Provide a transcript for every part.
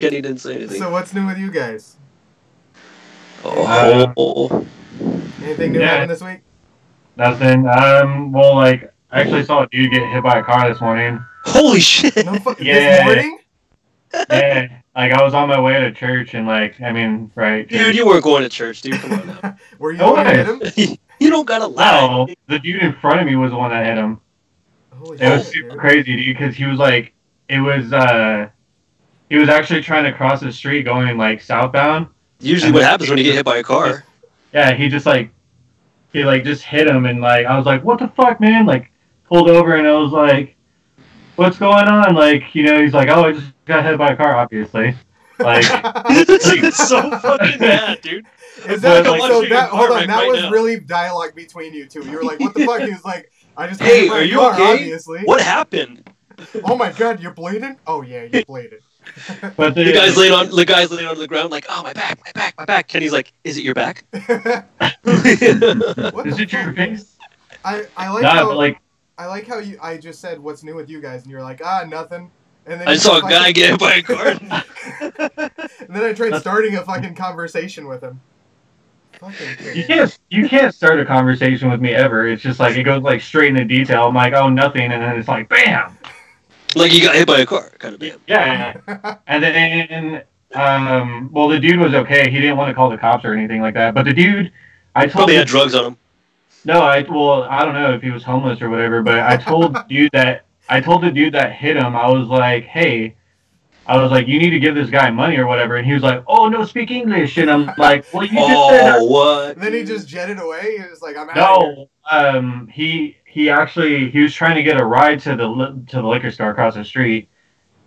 Kenny didn't say anything. So what's new with you guys? Anything new happened this week? Nothing. Well, like, I actually saw a dude get hit by a car this morning. Holy shit! No This morning? Yeah. Like, I was on my way to church, and, like, I mean, right. Dude, you weren't going to church, dude. Come on now. Were you going to hit him? You don't gotta lie. No, the dude in front of me was the one that hit him. Holy It was shit, super dude. crazy, dude, because he was, like, he was actually trying to cross the street going, like, southbound. Usually what happens when you get hit by a car. Yeah, he just hit him, and, like, I was like, what the fuck, man? Like, pulled over, and I was like, what's going on? Like, you know, he's like, oh, I just got hit by a car, obviously. Like, It's so fucking bad, dude. Is that, Like, so that, hold on, that right was now. really dialogue between you two. You were like, what the fuck? He was like, I just got Hey, hit by are a you car, okay? obviously. What happened? Oh my god, you're bleeding? Oh yeah, you're bleeding. but The guy's laying on the ground like, oh, my back. Kenny's like, is it your back? What is the it your fuck? face? I like Nah, how but, like, I like how I just said what's new with you guys, and you're like, nothing. And then I you saw a fucking- guy get hit by a car. And then I tried starting a fucking conversation with him. Fucking you can't start a conversation with me ever. It's just like, it goes, like, straight into detail. I'm like, oh, nothing, and then it's like, bam! Like you got hit by a car, kind of bam. Yeah. And then, well, the dude was okay. He didn't want to call the cops or anything like that. But the dude, I told Probably him, had drugs on him. no, I don't know if he was homeless or whatever, but I told the dude that hit him, I was like, hey, you need to give this guy money or whatever. And he was like, oh, no, speak English. And I'm like, well, you just said Oh, what? And then he just jetted away. He was like, I'm out of here. he was trying to get a ride to the liquor store across the street.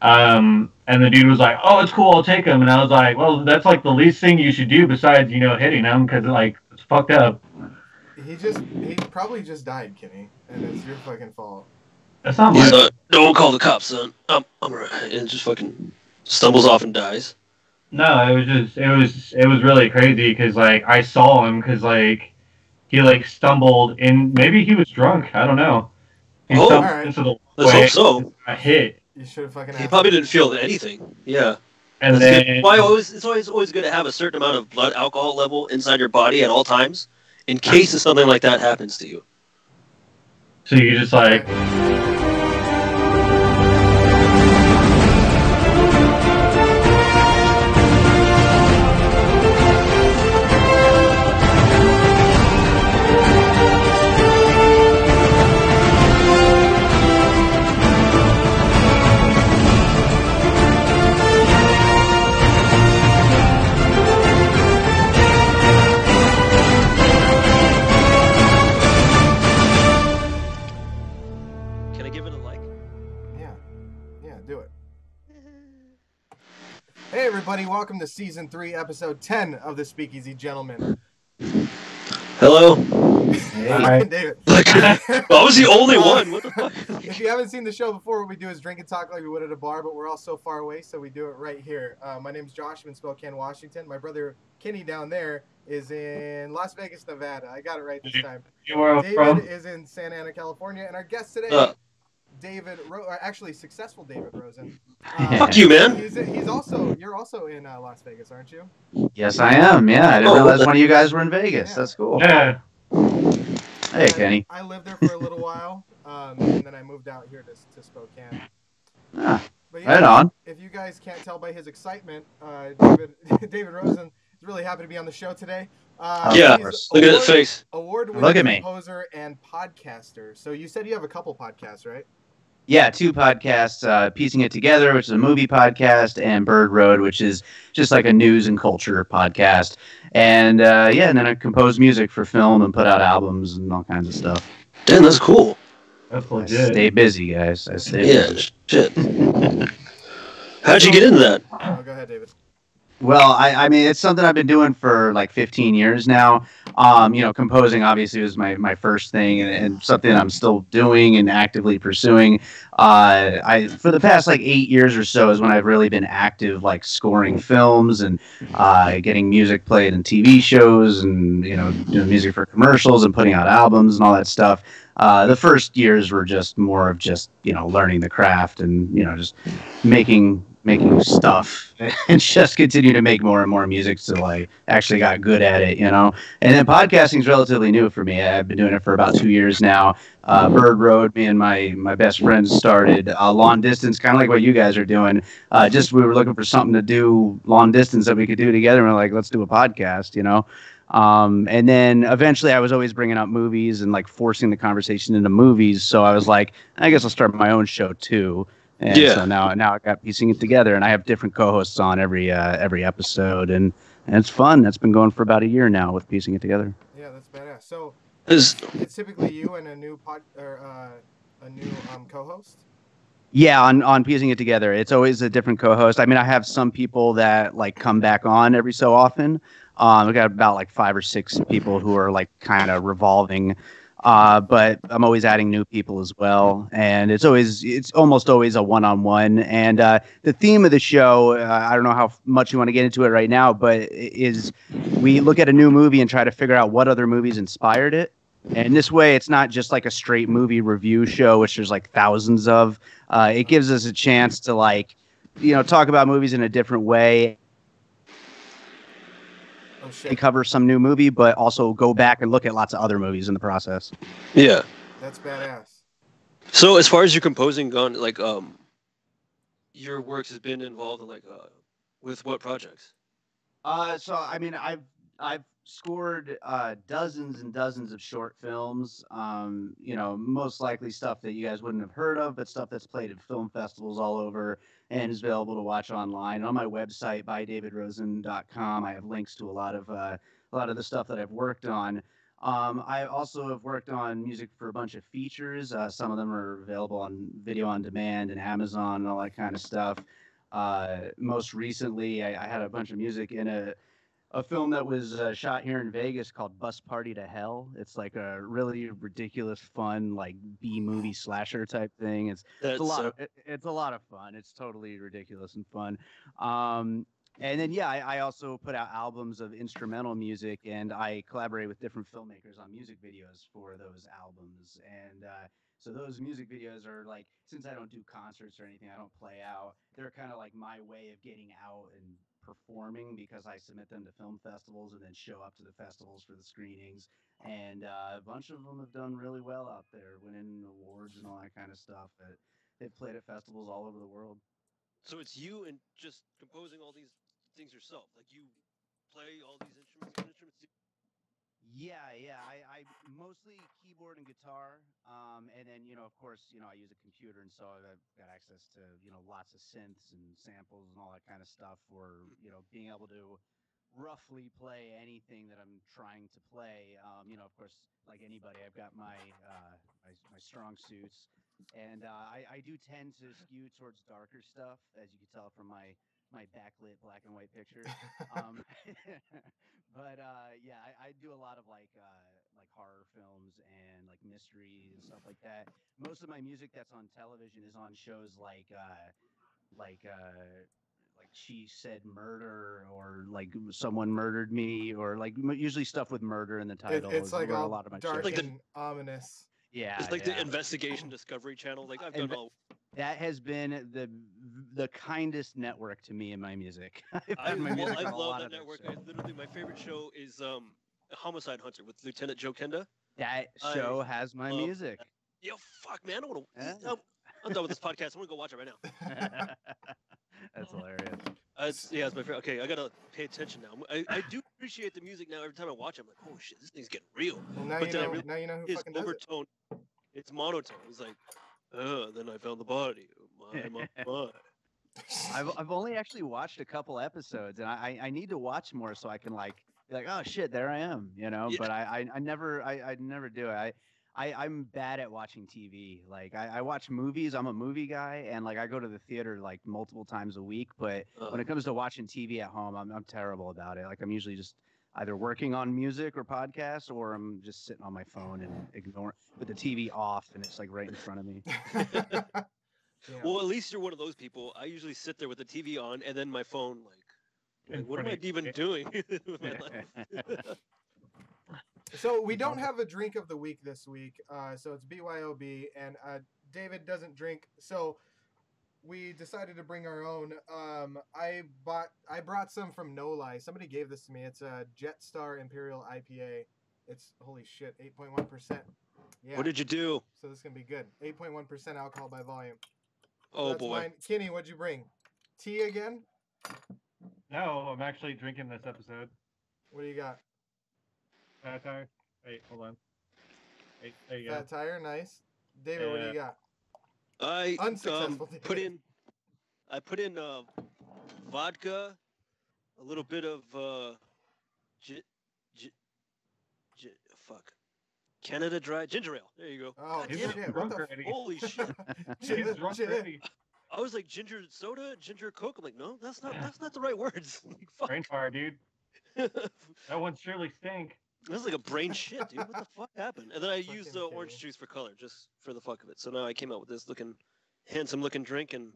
And the dude was like, oh, it's cool, I'll take him. And I was like, well, that's like the least thing you should do besides, you know, hitting him, because, like, it's fucked up. He probably just died, Kenny, and it's your fucking fault. That's not He's much. don't call the cops, son. I'm alright. And just fucking stumbles off and dies. No, it was really crazy, because, like, I saw him, because, like, he, like, stumbled in, maybe he was drunk, I don't know. He stumbled alright. into the Let's way, hope so. got hit. You should have fucking He asked. probably didn't feel anything. Yeah. And That's then, good. Why it's always good to have a certain amount of blood alcohol level inside your body at all times, in case something like that happens to you. so you just, like, Can I give it a like? Yeah, do it. Hey everybody, welcome to season 3, episode 10 of the Speakeasy Gentlemen. Hello. Hi. David. Like, I was the only one. What the fuck? If you haven't seen the show before, what we do is drink and talk like we would at a bar, but we're all so far away, so we do it right here. My name's Josh. I'm in Spokane, Washington. My brother Kenny down there is in Las Vegas, Nevada. I got it right this time. you are David from? is in Santa Ana, California, and our guest today, successful David Rosen. Fuck you, man. You're also in Las Vegas, aren't you? Yes, I am. Yeah, I didn't realize one of you guys were in Vegas. Yeah. That's cool. Yeah. Hey, Kenny. I lived there for a little while, and then I moved out here to Spokane. Ah, But right on. If you guys can't tell by his excitement, David Rosen is really happy to be on the show today. Yeah, he's look at that face. Award-winning Look at me. composer and podcaster. So you said you have a couple podcasts, right? Yeah, 2 podcasts, Piecing It Together, which is a movie podcast, and Bird Road, which is just like a news and culture podcast. And and then I compose music for film and put out albums and all kinds of stuff. Damn, that's cool. That's I legit. stay busy, guys. I stay Yeah, busy. shit. How'd you get into that? Oh, go ahead, David. Well, I mean, it's something I've been doing for like 15 years now. Composing obviously was my first thing, and something I'm still doing and actively pursuing. For the past like 8 years or so is when I've really been active, like scoring films and getting music played in TV shows, and doing music for commercials and putting out albums and all that stuff. The first years were just more of just learning the craft and just making making stuff and just continue to make more and more music till I actually got good at it, you know. And then podcasting is relatively new for me. I've been doing it for about 2 years now. Bird Road, me and my best friends started long distance, kind of like what you guys are doing. Just we were looking for something to do long distance that we could do together, and we're like, let's do a podcast, you know. And then eventually I was always bringing up movies and like forcing the conversation into movies. So I was like, I guess I'll start my own show too. And so now I got piecing it together, and I have different co-hosts on every episode, and it's fun. That's been going for about a year now with piecing it together. Yeah, that's badass. So Is it's typically you and a new a new co-host. Yeah, on piecing it together, it's always a different co-host. I mean, I have some people that like come back on every so often. We got about like 5 or 6 people who are like kind of revolving. But I'm always adding new people as well, and it's almost always a one-on-one. And the theme of the show, I don't know how much you want to get into it right now, but is we look at a new movie and try to figure out what other movies inspired it. And this way, it's not just like a straight movie review show, which there's like thousands of. It gives us a chance to like, talk about movies in a different way. Oh shit! And cover some new movie, but also go back and look at lots of other movies in the process. Yeah. That's badass. So as far as your composing gone, like your works has been involved in like with what projects? So I mean, I've scored dozens and dozens of short films. Most likely stuff that you guys wouldn't have heard of, but stuff that's played at film festivals all over and is available to watch online. On my website, bydavidrosen.com, I have links to a lot of the stuff that I've worked on. I also have worked on music for a bunch of features. Some of them are available on video on demand and Amazon and all that kind of stuff. Most recently, I had a bunch of music in a film that was shot here in Vegas called Bus Party to Hell. It's like a really ridiculous, fun, like B movie slasher type thing. It's a lot of fun. It's totally ridiculous and fun. And then I also put out albums of instrumental music, and I collaborate with different filmmakers on music videos for those albums. And so those music videos are like, since I don't do concerts or anything, I don't play out. They're kind of like my way of getting out and performing, because I submit them to film festivals and then show up to the festivals for the screenings. And a bunch of them have done really well out there, winning awards and all that kind of stuff. They've played at festivals all over the world. So it's you and just composing all these things yourself. Like you play all these instruments. Yeah. I mostly keyboard and guitar, and then of course I use a computer, and so I've got access to lots of synths and samples and all that kind of stuff for being able to roughly play anything that I'm trying to play. Of course, like anybody, I've got my strong suits, and I do tend to skew towards darker stuff, as you can tell from my backlit black and white picture. Um, but yeah, I do a lot of like horror films and like mysteries and stuff like that. Most of my music that's on television is on shows like She Said Murder, or like Someone Murdered Me, or like usually stuff with murder in the title. It's like all a lot of my dark shows. and ominous. Yeah, It's like the investigation Discovery Channel. Like I've done all. That has been the kindest network to me and my music. I love that network. Literally, my favorite show is Homicide Hunter with Lieutenant Joe Kenda. That show has my music. That. Yo, fuck, man! I'm done with this podcast. I'm gonna go watch it right now. That's hilarious. It's my favorite. Okay, I gotta pay attention now. I do appreciate the music now. Every time I watch it, I'm like, oh shit, this thing's getting real. Well, now you know who fucking does overtone. It's monotone. It's like, then I found the body. My. I've only actually watched a couple episodes, and I need to watch more so I can like be like, oh shit, there I am, Yeah. But I never do it. I'm bad at watching TV. Like I watch movies. I'm a movie guy, and like I go to the theater like multiple times a week. But when it comes to watching TV at home, I'm terrible about it. Like I'm usually just either working on music or podcasts, or I'm just sitting on my phone and with the TV off, and it's like right in front of me. Yeah. Well, at least you're one of those people. I usually sit there with the TV on and then my phone, like what am I even doing with my life? So we don't have a drink of the week this week. So it's BYOB, and David doesn't drink. So we decided to bring our own. I brought some from No Lie. Somebody gave this to me. It's a Jetstar Imperial IPA. It's holy shit, 8.1%. Yeah. What did you do? So this is gonna be good. 8.1% alcohol by volume. So Oh that's boy. mine. Kenny, what'd you bring? Tea again? No, I'm actually drinking this episode. What do you got? Fat tire. Wait, hold on. Wait, there you Fat tire, nice. David, what do you got? I Unsuccessful. put in vodka, a little bit of Canada Dry ginger ale. There you go. Oh, He's shit. What drunk the already. Holy shit! He's drunk already. I was like ginger soda, ginger Coke. I'm like, no, that's not the right words. Like, fuck. Brain fire, dude. That one surely stink. That's like a brain shit, dude. What the fuck happened? And then I used Fucking orange kidding. juice for color, just for the fuck of it. So now I came out with this handsome looking drink, and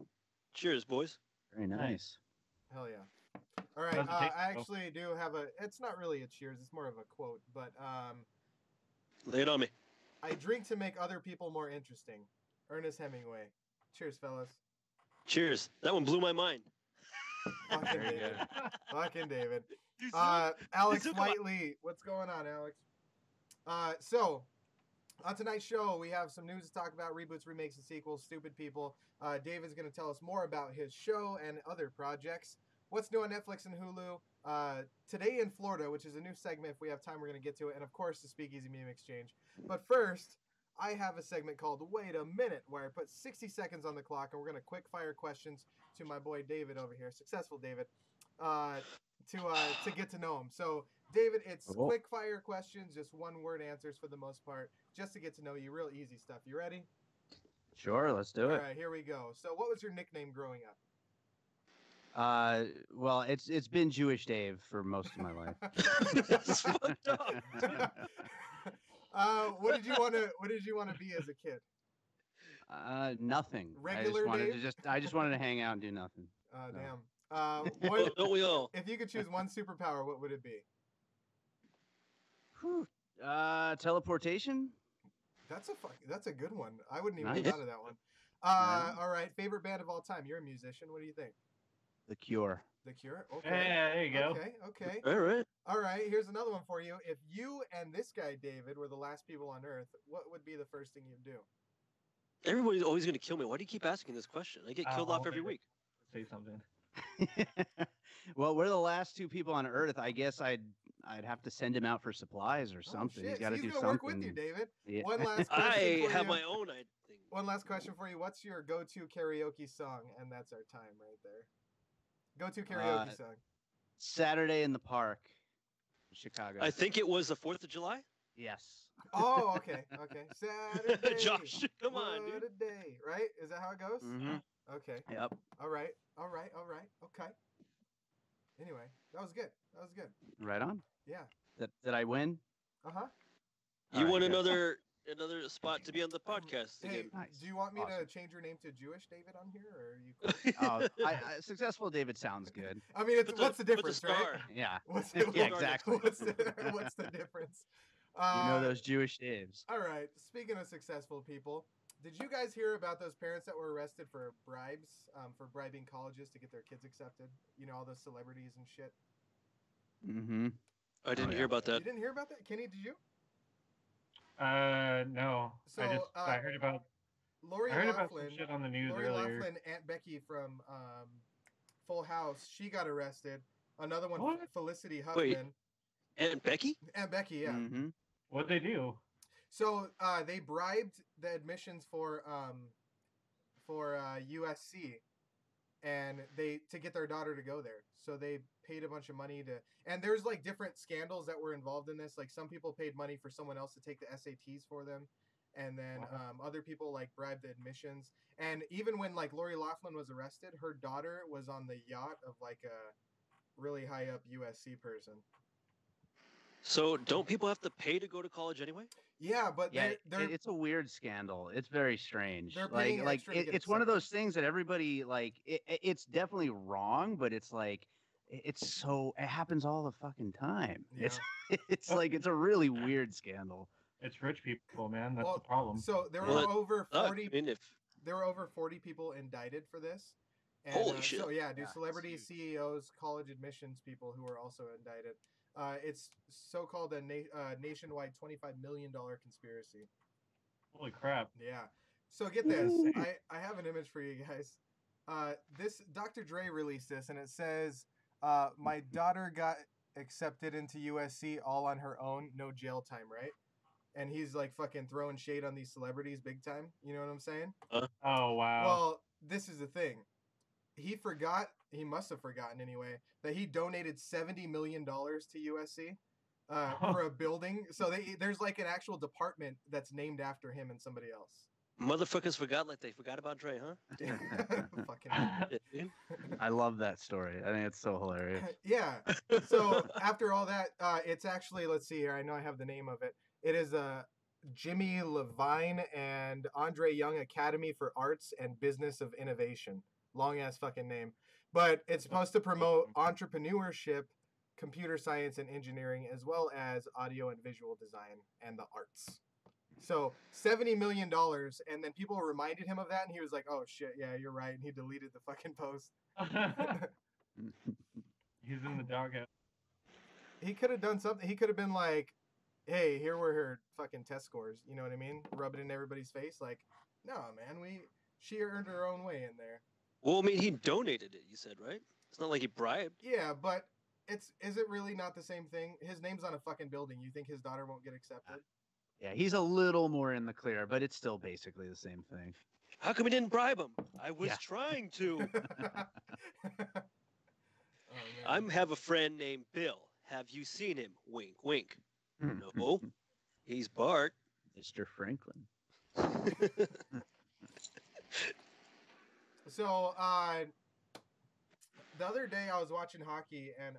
cheers, boys. Very nice. Hell yeah. All right. How's it taste, I though? actually do have it's not really a cheers. It's more of a quote. But Lay it on me. I drink to make other people more interesting. Ernest Hemingway. Cheers, fellas. Cheers. That one blew my mind. Fucking Very David. good. Fucking David. Dude, Alex Come on. Whiteley. What's going on, Alex? So, on tonight's show, we have some news to talk about, reboots, remakes, and sequels, stupid people. David's going to tell us more about his show and other projects. What's new on Netflix and Hulu? Today in Florida, which is a new segment. If we have time, we're going to get to it. And, of course, the Speakeasy Meme Exchange. But first, I have a segment called Wait a Minute, where I put 60 seconds on the clock, and we're going to quick fire questions to my boy David over here, successful David, to get to know him. So, David, it's Cool. quick fire questions, just one word answers for the most part, just to get to know you. Real easy stuff. You ready? Sure, let's do All it. right, here we go. So, what was your nickname growing up? Well, it's been Jewish Dave for most of my life. That's fucked up. What did you want to be as a kid? Nothing. Regular Dave? I just wanted to hang out and do nothing. No. Damn. Don't we all? If you could choose one superpower, what would it be? Whew. Teleportation. That's a good one. I wouldn't even Nice. have thought of that one. Yeah. All right. Favorite band of all time. You're a musician. What do you think? The Cure. The Cure. Okay. Yeah, there you go. Okay. All right. All right. Here's another one for you. If you and this guy David were the last people on Earth, what would be the first thing you'd do? Everybody's always going to kill me. Why do you keep asking this question? I get killed Oh, off every wait. week. Say something. Well, we're the last two people on Earth. I guess I'd have to send him out for supplies or something. Oh, He's shit. got to So do he's gonna something. work with you, David. Yeah. One last question I for have you. my own thing. One last question for you. What's your go-to karaoke song? And that's our time right there. Go-to karaoke song. Saturday in the Park, Chicago. I think it was the 4th of July. Yes. Oh, okay. Saturday. Josh, come on, what dude. a day, right? Is that how it goes? Mhm. Okay. Yep. All right. Okay. Anyway, that was good. Right on. Yeah. Did I win? Uh-huh. You All right, want good. another spot to be on the podcast Hey, again. Nice. do you want me to Awesome. change your name to Jewish David on here, or are you cool? Oh, successful David sounds good. I mean, it's, Put the- what's the put the difference, star. right? Yeah. What's Yeah, exactly. What's the difference? You know those Jewish Daves. All right. Speaking of successful people, did you guys hear about those parents that were arrested for bribes, for bribing colleges to get their kids accepted? You know, all those celebrities and shit. Mm-hmm. I didn't yeah. hear about You that. didn't hear about that, Kenny? Did you? No. So, I heard about Lori some Loughlin. shit on the news Lori earlier. Loughlin, Aunt Becky from Full House, she got arrested. Another one, What? Felicity Wait. Huffman. And Becky? Aunt Becky, yeah. Mm-hmm. What'd they do? So they bribed the admissions for USC, and to get their daughter to go there. So they paid a bunch of money and there's like different scandals that were involved in this. Like some people paid money for someone else to take the SATs for them, and then other people like bribed the admissions. And even when like Lori Loughlin was arrested, her daughter was on the yacht of like a really high up USC person. So don't people have to pay to go to college anyway? Yeah, but Yeah, they're it's a weird scandal. It's very strange. They're paying Like extra to get it's one of accepted. those things that everybody like. It's definitely wrong, but it's like it happens all the fucking time. Yeah. It's like it's a really weird scandal. It's rich people, man. That's Well, the problem. So there Well, were over I 40. mean, if there were over 40 people indicted for this. And, Holy shit! So yeah, Yeah, celebrities, CEOs, college admissions people who were also indicted. It's so-called a nationwide $25 million conspiracy. Holy crap! Yeah. So get this. I have an image for you guys. This Dr. Dre released this, and it says, "My daughter got accepted into USC all on her own, no jail time, right?" And he's like fucking throwing shade on these celebrities big time. You know what I'm saying? Oh wow! Well, this is the thing. He must have forgotten anyway, that he donated $70 million to USC for a building. So there's like an actual department that's named after him and somebody else. Motherfuckers forgot like they forgot about Dre, huh? Fucking Shit, dude. I love that story. I think it's so hilarious. yeah. So after all that, it's actually, let's see here. I know I have the name of it. It is Jimmy Levine and Andre Young Academy for Arts and Business of Innovation. Long ass fucking name. But it's supposed to promote entrepreneurship, computer science and engineering, as well as audio and visual design and the arts. So $70 million, and then people reminded him of that, and he was like, "Oh shit, yeah, you're right," and he deleted the fucking post. He's in the doghouse. He could have done something. He could have been like, "Hey, here were her fucking test scores." You know what I mean? Rub it in everybody's face. Like, no, man, she earned her own way in there. Well, I mean, he donated it. You said, right? It's not like he bribed. Yeah, but is it really not the same thing? His name's on a fucking building. You think his daughter won't get accepted? Yeah, he's a little more in the clear, but it's still basically the same thing. How come he didn't bribe him? I was trying to. I have a friend named Bill. Have you seen him? Wink, wink. No, he's Bart. Mr. Franklin. So, the other day I was watching hockey, and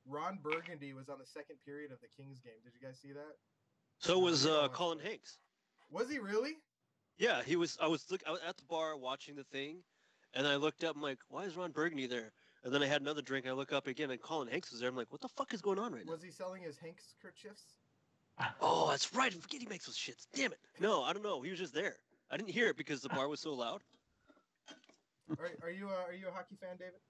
Ron Burgundy was on the second period of the Kings game. Did you guys see that? So was Colin Hanks. Was he really? Yeah, he was. I was at the bar watching the thing, and I looked up. I'm like, why is Ron Burgundy there? And then I had another drink. And I look up again, and Colin Hanks was there. I'm like, what the fuck is going on right now? Was he selling his Hanks kerchiefs? Oh, that's right. I forget he makes those shits. Damn it. No, I don't know. He was just there. I didn't hear it because the bar was so loud. Are you a hockey fan, David?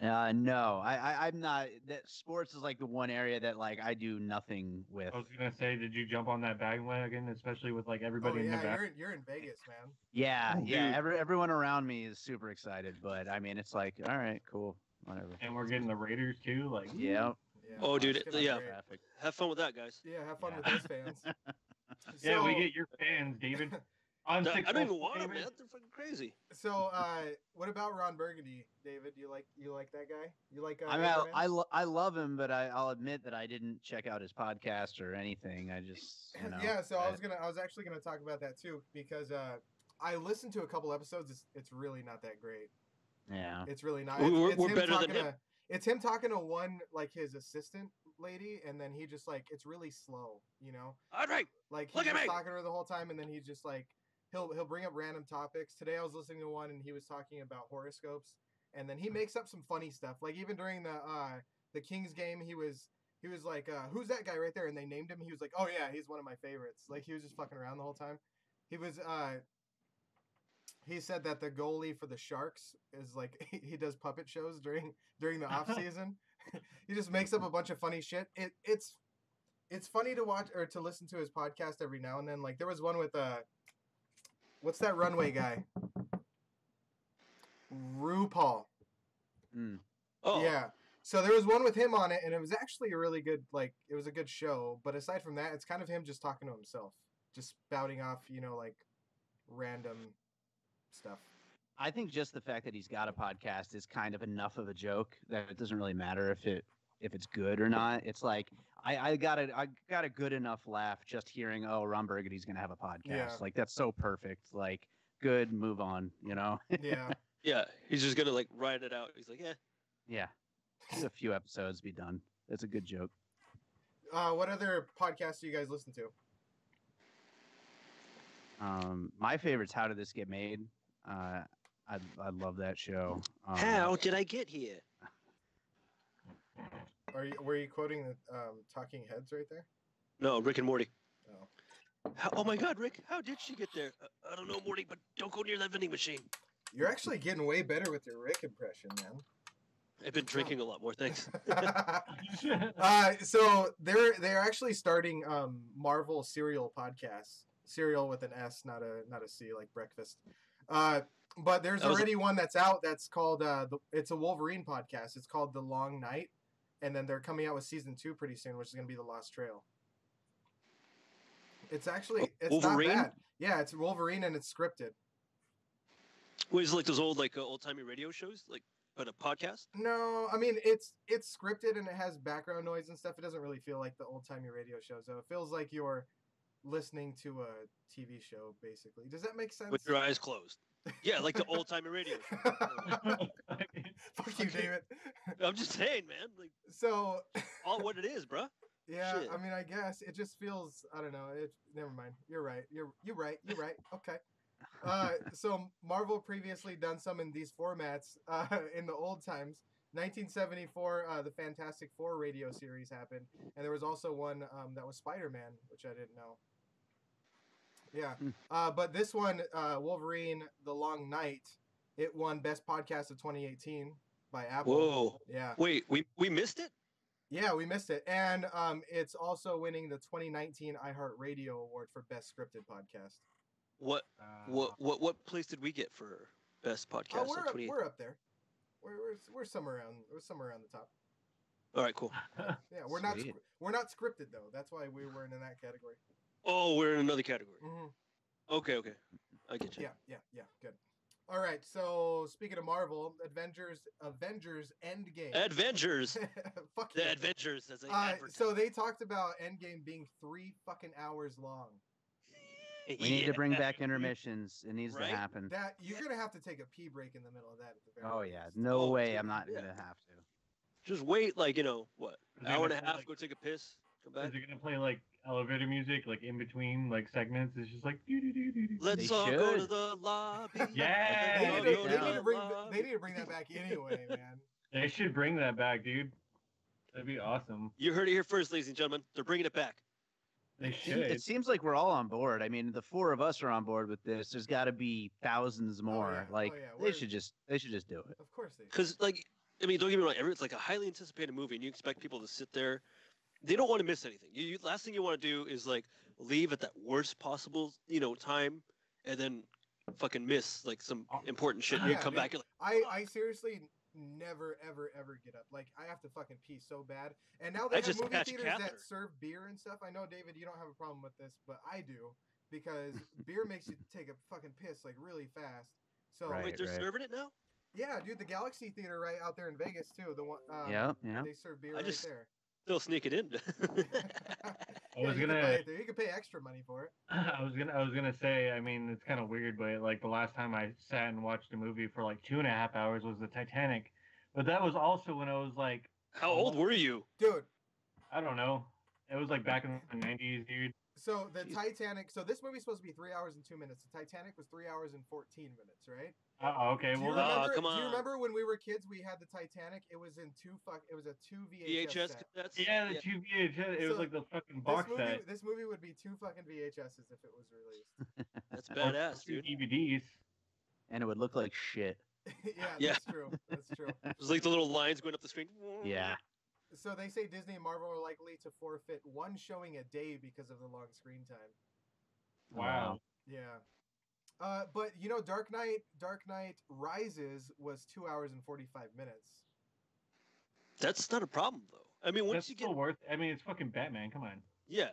No, I'm not. That sports is like the one area that like I do nothing with. I was gonna say, did you jump on that bandwagon, especially with like everybody in the back? You're in Vegas, man. Yeah, Oh, yeah. dude. Everyone around me is super excited, but I mean, it's like, all right, cool, whatever. And we're getting the Raiders too, like Yeah. Yeah. Oh, dude, It's gonna be yeah. great. Traffic. Have fun with that, guys. Yeah, have fun with those fans. yeah, we get your fans, David. I don't even want them, man. They're fucking crazy. So, what about Ron Burgundy, David? You like that guy? You like? I love him, but I'll admit that I didn't check out his podcast or anything. I just yeah. So I was actually gonna talk about that too, because I listened to a couple episodes. It's really not that great. Yeah. It's really not. We're better than him. It's him talking to one, like, his assistant lady, and then he just, like, it's really slow, you know? All right. Like, Look he's at just me. talking to her the whole time, and then he's just, like, he'll bring up random topics. Today I was listening to one, and he was talking about horoscopes, and then he makes up some funny stuff. Like, even during the Kings game, he was like, who's that guy right there? And they named him. He was like, oh, yeah, he's one of my favorites. Like, he was just fucking around the whole time. He said that the goalie for the Sharks is like, he does puppet shows during the off season. He just makes up a bunch of funny shit. It's funny to watch or to listen to his podcast every now and then. Like, there was one with what's that runway guy? RuPaul. Oh Yeah. So there was one with him on it, and it was actually a really good, like, it was a good show. But aside from that, it's kind of him just talking to himself, just spouting off, you know, like, random stuff. I think just the fact that he's got a podcast is kind of enough of a joke that it doesn't really matter if it's good or not. It's like I got a good enough laugh just hearing, oh, Ron Burgundy's gonna have a podcast. Yeah. Like, that's so perfect. Like, good, move on, you know? Yeah. yeah. He's just gonna like write it out. He's like, yeah. Yeah. Just a few episodes, be done. It's a good joke. What other podcasts do you guys listen to? My favorite's How Did This Get Made? I love that show. How did I get here? Were you quoting the Talking Heads right there? No, Rick and Morty. Oh. Oh my God, Rick! How did she get there? I don't know, Morty, but don't go near that vending machine. You're actually getting way better with your Rick impression, man. I've been drinking a lot more. Thanks. So they're actually starting Marvel Serial podcasts. Serial with an S, not a C, like breakfast. But there's already one that's out that's called it's a Wolverine podcast. It's called The Long Night, and then they're coming out with season 2 pretty soon, which is going to be The Lost Trail. It's actually Wolverine? not bad. Yeah, it's Wolverine and it's scripted. Wait, is it like those old timey radio shows, like but a podcast? No, I mean it's scripted and it has background noise and stuff. It doesn't really feel like the old timey radio shows, though. It feels like you're listening to a TV show, basically. Does that make sense? With your eyes closed. Yeah, like the old timey radio show. Fuck you, David. I'm just saying, man. Like So all what it is, bruh. yeah, Shit. I mean, I guess it just feels. I don't know. Never mind. You're right. You're right. You're right. Okay. So Marvel previously done some in these formats in the old times. 1974, the Fantastic Four radio series happened, and there was also one that was Spider-Man, which I didn't know. Yeah, but this one, Wolverine: The Long Night, it won Best Podcast of 2018 by Apple. Whoa. Yeah. Wait, we missed it? Yeah, we missed it, and it's also winning the 2019 iHeartRadio Award for Best Scripted Podcast. What place did we get for best podcast? Oh, we're up there. We're somewhere around the top. All right, cool. Yeah, we're not scripted though. That's why we weren't in that category. Oh, we're in another category. Mm-hmm. Okay, I get you. Yeah, good. All right, so speaking of Marvel, Avengers Endgame. Avengers. Fuck The yeah. Adventures as they advertise. So they talked about Endgame being 3 fucking hours long. We need to bring back intermissions. It needs to Right? happen. That you're gonna have to take a pee break in the middle of that at the very Oh yeah, least. no Oh, way. dude, I'm not yeah. gonna have to. Just wait, like, what? Is it Hour and a gonna half, like- go take a piss, come Is back. it gonna play like elevator music, like in between like segments? It's just like doo doo doo doo doo. Let's They all go to should. the lobby. Yeah, They Let's need, all to, go they to need the to bring lobby. they need to bring that back anyway, man. They should bring that back, dude. That'd be awesome. You heard it here first, ladies and gentlemen. They're bringing it back. They It should. seems like we're all on board. I mean, the 4 of us are on board with this. There's got to be thousands more. yeah. Like Oh, yeah. they should just do it. Of course they. Because, like, I mean, don't get me wrong. It's like a highly anticipated movie, and you expect people to sit there. They don't want to miss anything. Last thing you want to do is, like, leave at that worst possible, time, and then fucking miss, like, some important shit. And you Yeah, come dude. back, you're like, I seriously never ever get up. Like I have to fucking pee so bad. And now they I have just movie patch theaters catheter. that serve beer and stuff. I know, David, you don't have a problem with this, but I do because beer makes you take a fucking piss like really fast. So Right. wait, they're serving it now? yeah, dude, the Galaxy Theater right out there in Vegas too. The one Yeah. they serve beer I right just- there. Still sneak it in. I was you can buy gonna. it there. You can pay extra money for it. I was gonna say. I mean, it's kind of weird, but like the last time I sat and watched a movie for like 2.5 hours was the Titanic, but that was also when I was like, How old were you? Dude, I don't know. It was like back in the 90s, dude. so the Jeez. Titanic, so this movie's supposed to be 3 hours and 2 minutes. The Titanic was 3 hours and 14 minutes, right? Oh, okay. Do you, Well, remember, come do you on. remember when we were kids? We had the Titanic. It was in it was a 2 VHS, VHS set. cassettes? yeah, the two VHS. It was So, like the fucking box set. This movie would be 2 fucking VHSs if it was released. That's Or badass, two dude. DVDs. And it would look like shit. Yeah, Yeah. that's true. That's true. It was like the little lines going up the screen. Yeah. So they say Disney and Marvel are likely to forfeit 1 showing a day because of the long screen time. Wow. Yeah. But Dark Knight Rises was 2 hours and 45 minutes. That's not a problem, though. I mean, once That's you still get. worth. I mean, it's fucking Batman. Come on. Yeah.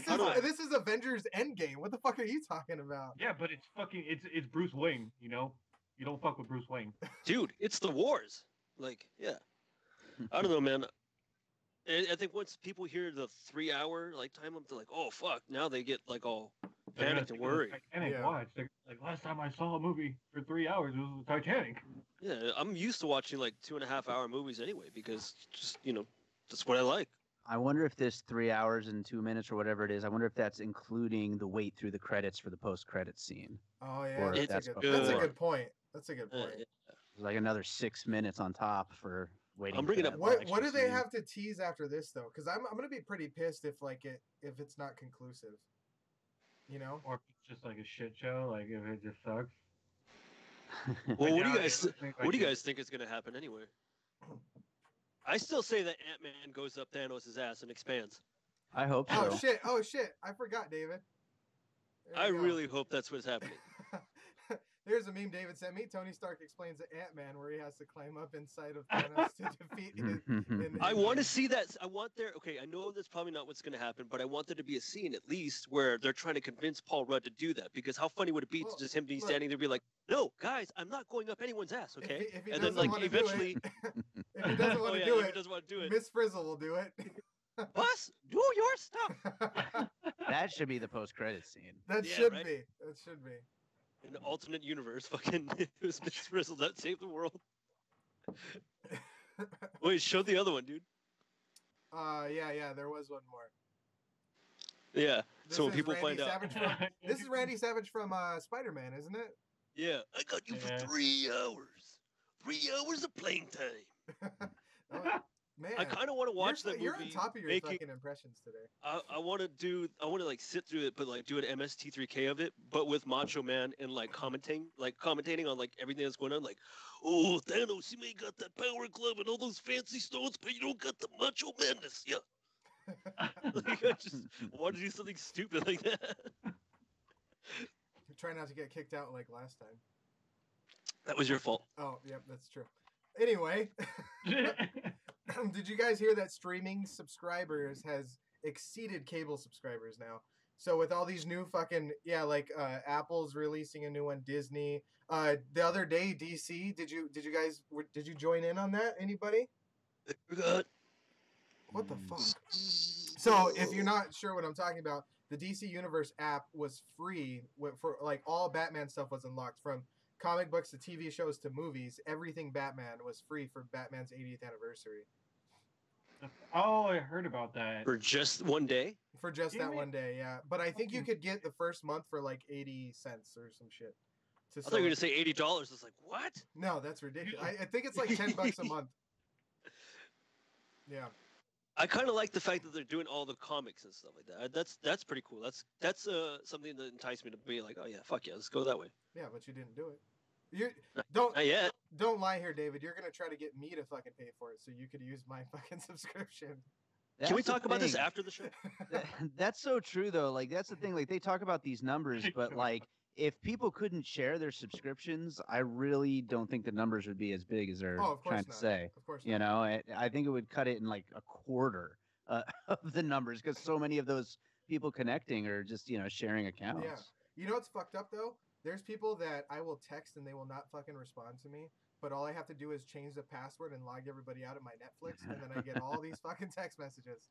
Come on. This is Avengers Endgame. What the fuck are you talking about? Yeah, but it's fucking. It's Bruce Wayne. You know, you don't fuck with Bruce Wayne. Dude, it's the wars. Like, yeah. I don't know, man. I think once people hear the 3-hour time limit, they're like, oh, fuck. Now they get, like, all They're panicked gonna and worried. Titanic Yeah. watch. They're like, last time I saw a movie for 3 hours, it was the Titanic. Yeah, I'm used to watching, like, 2.5-hour movies anyway because just, that's what I like. I wonder if this 3 hours and 2 minutes or whatever it is. I wonder if that's including the wait through the credits for the post-credit scene. Oh yeah, Or that's a that's good point. That's a good Uh, point. Like another 6 minutes on top for waiting. I'm bringing for up that What do extra they scene. have to tease after this though? Because I'm gonna be pretty pissed if it's not conclusive. You know? Or just like a shit show, like if it just sucks. Well, what do you doubt guys it. Like, what do you guys think is going to happen anyway? I still say that Ant-Man goes up Thanos' ass and expands. I hope so. Oh shit! I forgot, David. There I you go. really hope that's what's happening. There's a meme David sent me. Tony Stark explains to Ant-Man where he has to climb up inside of Thanos to defeat him. I want to see that. I want there. Okay, I know that's probably not what's going to happen, but I want there to be a scene at least where they're trying to convince Paul Rudd to do that. Because how funny would it be Well, to just him be look. standing there, be like, "No, guys, I'm not going up anyone's ass." Okay, If he and then doesn't like wanna do eventually, if he doesn't want to do if he it, doesn't want to do it, Miss Frizzle will do it. Boss, do your stuff. That should be the post-credit scene. That Yeah, should right? be. That should be. In the alternate universe, fucking it was Miss Frizzle that saved the world. Wait, show the other one, dude. Yeah, there was one more. Yeah. This So when is people Randy find out, Savage from, this is Randy Savage from Spider-Man, isn't it? yeah, I got you Yeah. for 3 hours. 3 hours of playing time. Oh, man, I kind of want to watch you're, that you're movie. on top of your making, fucking impressions today. I want to like sit through it, but like do an MST3K of it, but with Macho Man and like commentating on like everything that's going on. Like, oh, Thanos, you may got that power glove and all those fancy stones, but you don't got the Macho Madness. Yeah. Like, I just want to do something stupid like that. Try not to get kicked out like last time. That was your fault. Oh, yep, that's true. Anyway, did you guys hear that streaming subscribers has exceeded cable subscribers now? So with all these new fucking Apple's releasing a new one, Disney. The other day, DC. Did you join in on that? Anybody? Forgot. What the fuck? So if you're not sure what I'm talking about, the DC Universe app was free for like all Batman stuff was unlocked from comic books to TV shows to movies. Everything Batman was free for Batman's 80th anniversary. Oh, I heard about that. For just one day? For just Damn that it. one day, yeah. But I think you could get the first month for like 80 cents or some shit. I thought you were going to say $80. I was like, what? No, that's ridiculous. I think it's like $10 a month. Yeah. I kind of like the fact that they're doing all the comics and stuff like that. That's pretty cool. That's something that enticed me to be like, oh yeah, fuck yeah, let's go that way. Yeah, but you didn't do it. Don't Not yet. lie here, David. You're gonna try to get me to fucking pay for it so you could use my fucking subscription. Can we That's the talk about this thing. after the show? That's so true though. Like that's the thing. Like they talk about these numbers, but like if people couldn't share their subscriptions, I really don't think the numbers would be as big as they're Oh, of course trying to not. say. Of course You not. know, I think it would cut it in like a quarter of the numbers because so many of those people connecting are just sharing accounts. Yeah. You know what's fucked up though? There's people that I will text and they will not fucking respond to me. But all I have to do is change the password and log everybody out of my Netflix, and then I get all these fucking text messages.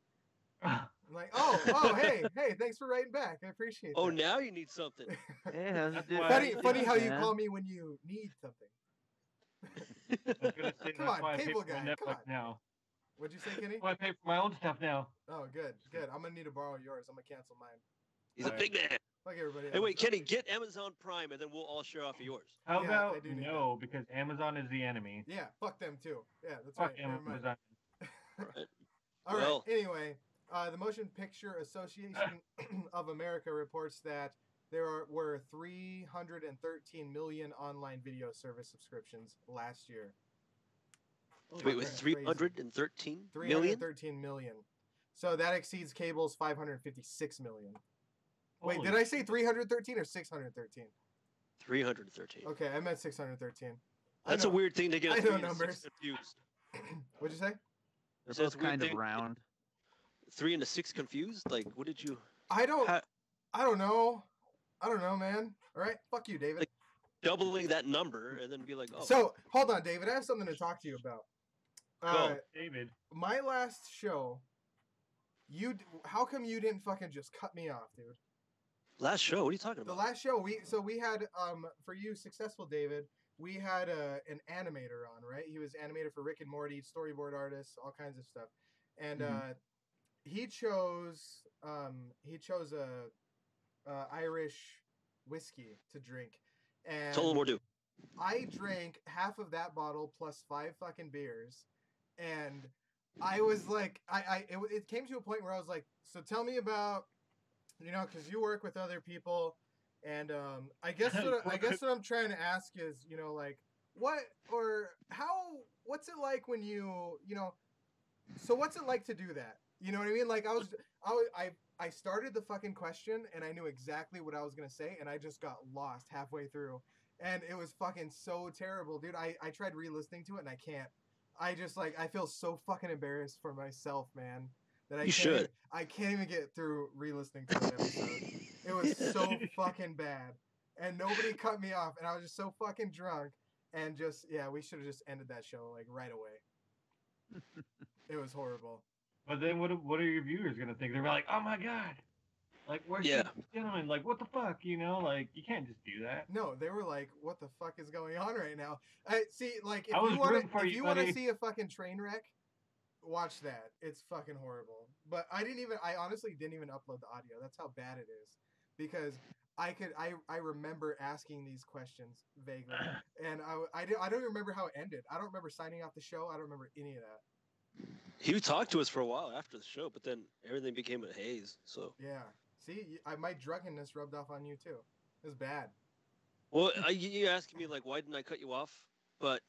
I'm like, oh, hey, thanks for writing back. I appreciate Oh, that. now you need something. Yeah, That's dude, why- Funny how you man. call me when you need something. I was gonna say, Come that's on, why I pay cable for my guy, come Netflix on. now. What'd you say, Kenny? That's why I pay for my own stuff now. Oh, good. I'm gonna need to borrow yours. I'm gonna cancel mine. He's a big man. Fuck everybody Hey, else. wait, Kenny, get Amazon Prime, and then we'll all share off of yours. How Yeah, I about do need no? Because Amazon is the enemy. Yeah, fuck them too. Yeah, that's Fuck right. Never mind. Amazon. All right. Well- Anyway, the Motion Picture Association of America reports that there were 313 million online video service subscriptions last year. Wait, with That's 313 million? 313 million. So that exceeds cable's 556 million. Wait, Holy did I say 313 or 613? 313. Okay, I meant 613. That's a weird thing to get I a know 3 and a numbers. 6 confused. What'd you say? They're So it's both a weird kind of thing. round. 3 and a 6 confused? Like, what did you... I don't Ha- know. I don't know, man. All right, fuck you, David. Like, doubling that number and then be like, oh, So, hold on, David. I have something to talk to you about. David. My last show, how come you didn't fucking just cut me off, dude? last show? What are you talking The about? last show, we had for you, successful David, we had an animator on, right? He was animated for Rick and Morty, storyboard artist, all kinds of stuff, and Mhm. he chose a Irish whiskey to drink, and Total more do. I drank half of that bottle plus 5 fucking beers, and I was like, it came to a point where I was like, so tell me about, because you work with other people, And I guess what I'm trying to ask is, like what's it like when so what's it like to do that? You know what I mean? Like I started the fucking question and I knew exactly what I was gonna say and I just got lost halfway through. And it was fucking so terrible, dude. I tried re-listening to it and I can't. I just I feel so fucking embarrassed for myself, man. That I can't even get through re-listening to that episode. It was so fucking bad. And nobody cut me off and I was just so fucking drunk and we should have just ended that show like right away. It was horrible. But then what are your viewers gonna think? They're like, oh my god, like where's this gentleman? Like what the fuck, Like you can't just do that. No, they were like, what the fuck is going on right now? See, like if you want to see a fucking train wreck, watch that. It's fucking horrible. But I honestly didn't even upload the audio. That's how bad it is. Because I remember asking these questions vaguely. And I don't even remember how it ended. I don't remember signing off the show. I don't remember any of that. He talked to us for a while after the show, but then everything became a haze. So yeah, see, my drunkenness rubbed off on you too. It was bad. Well, you asking me like, why didn't I cut you off? But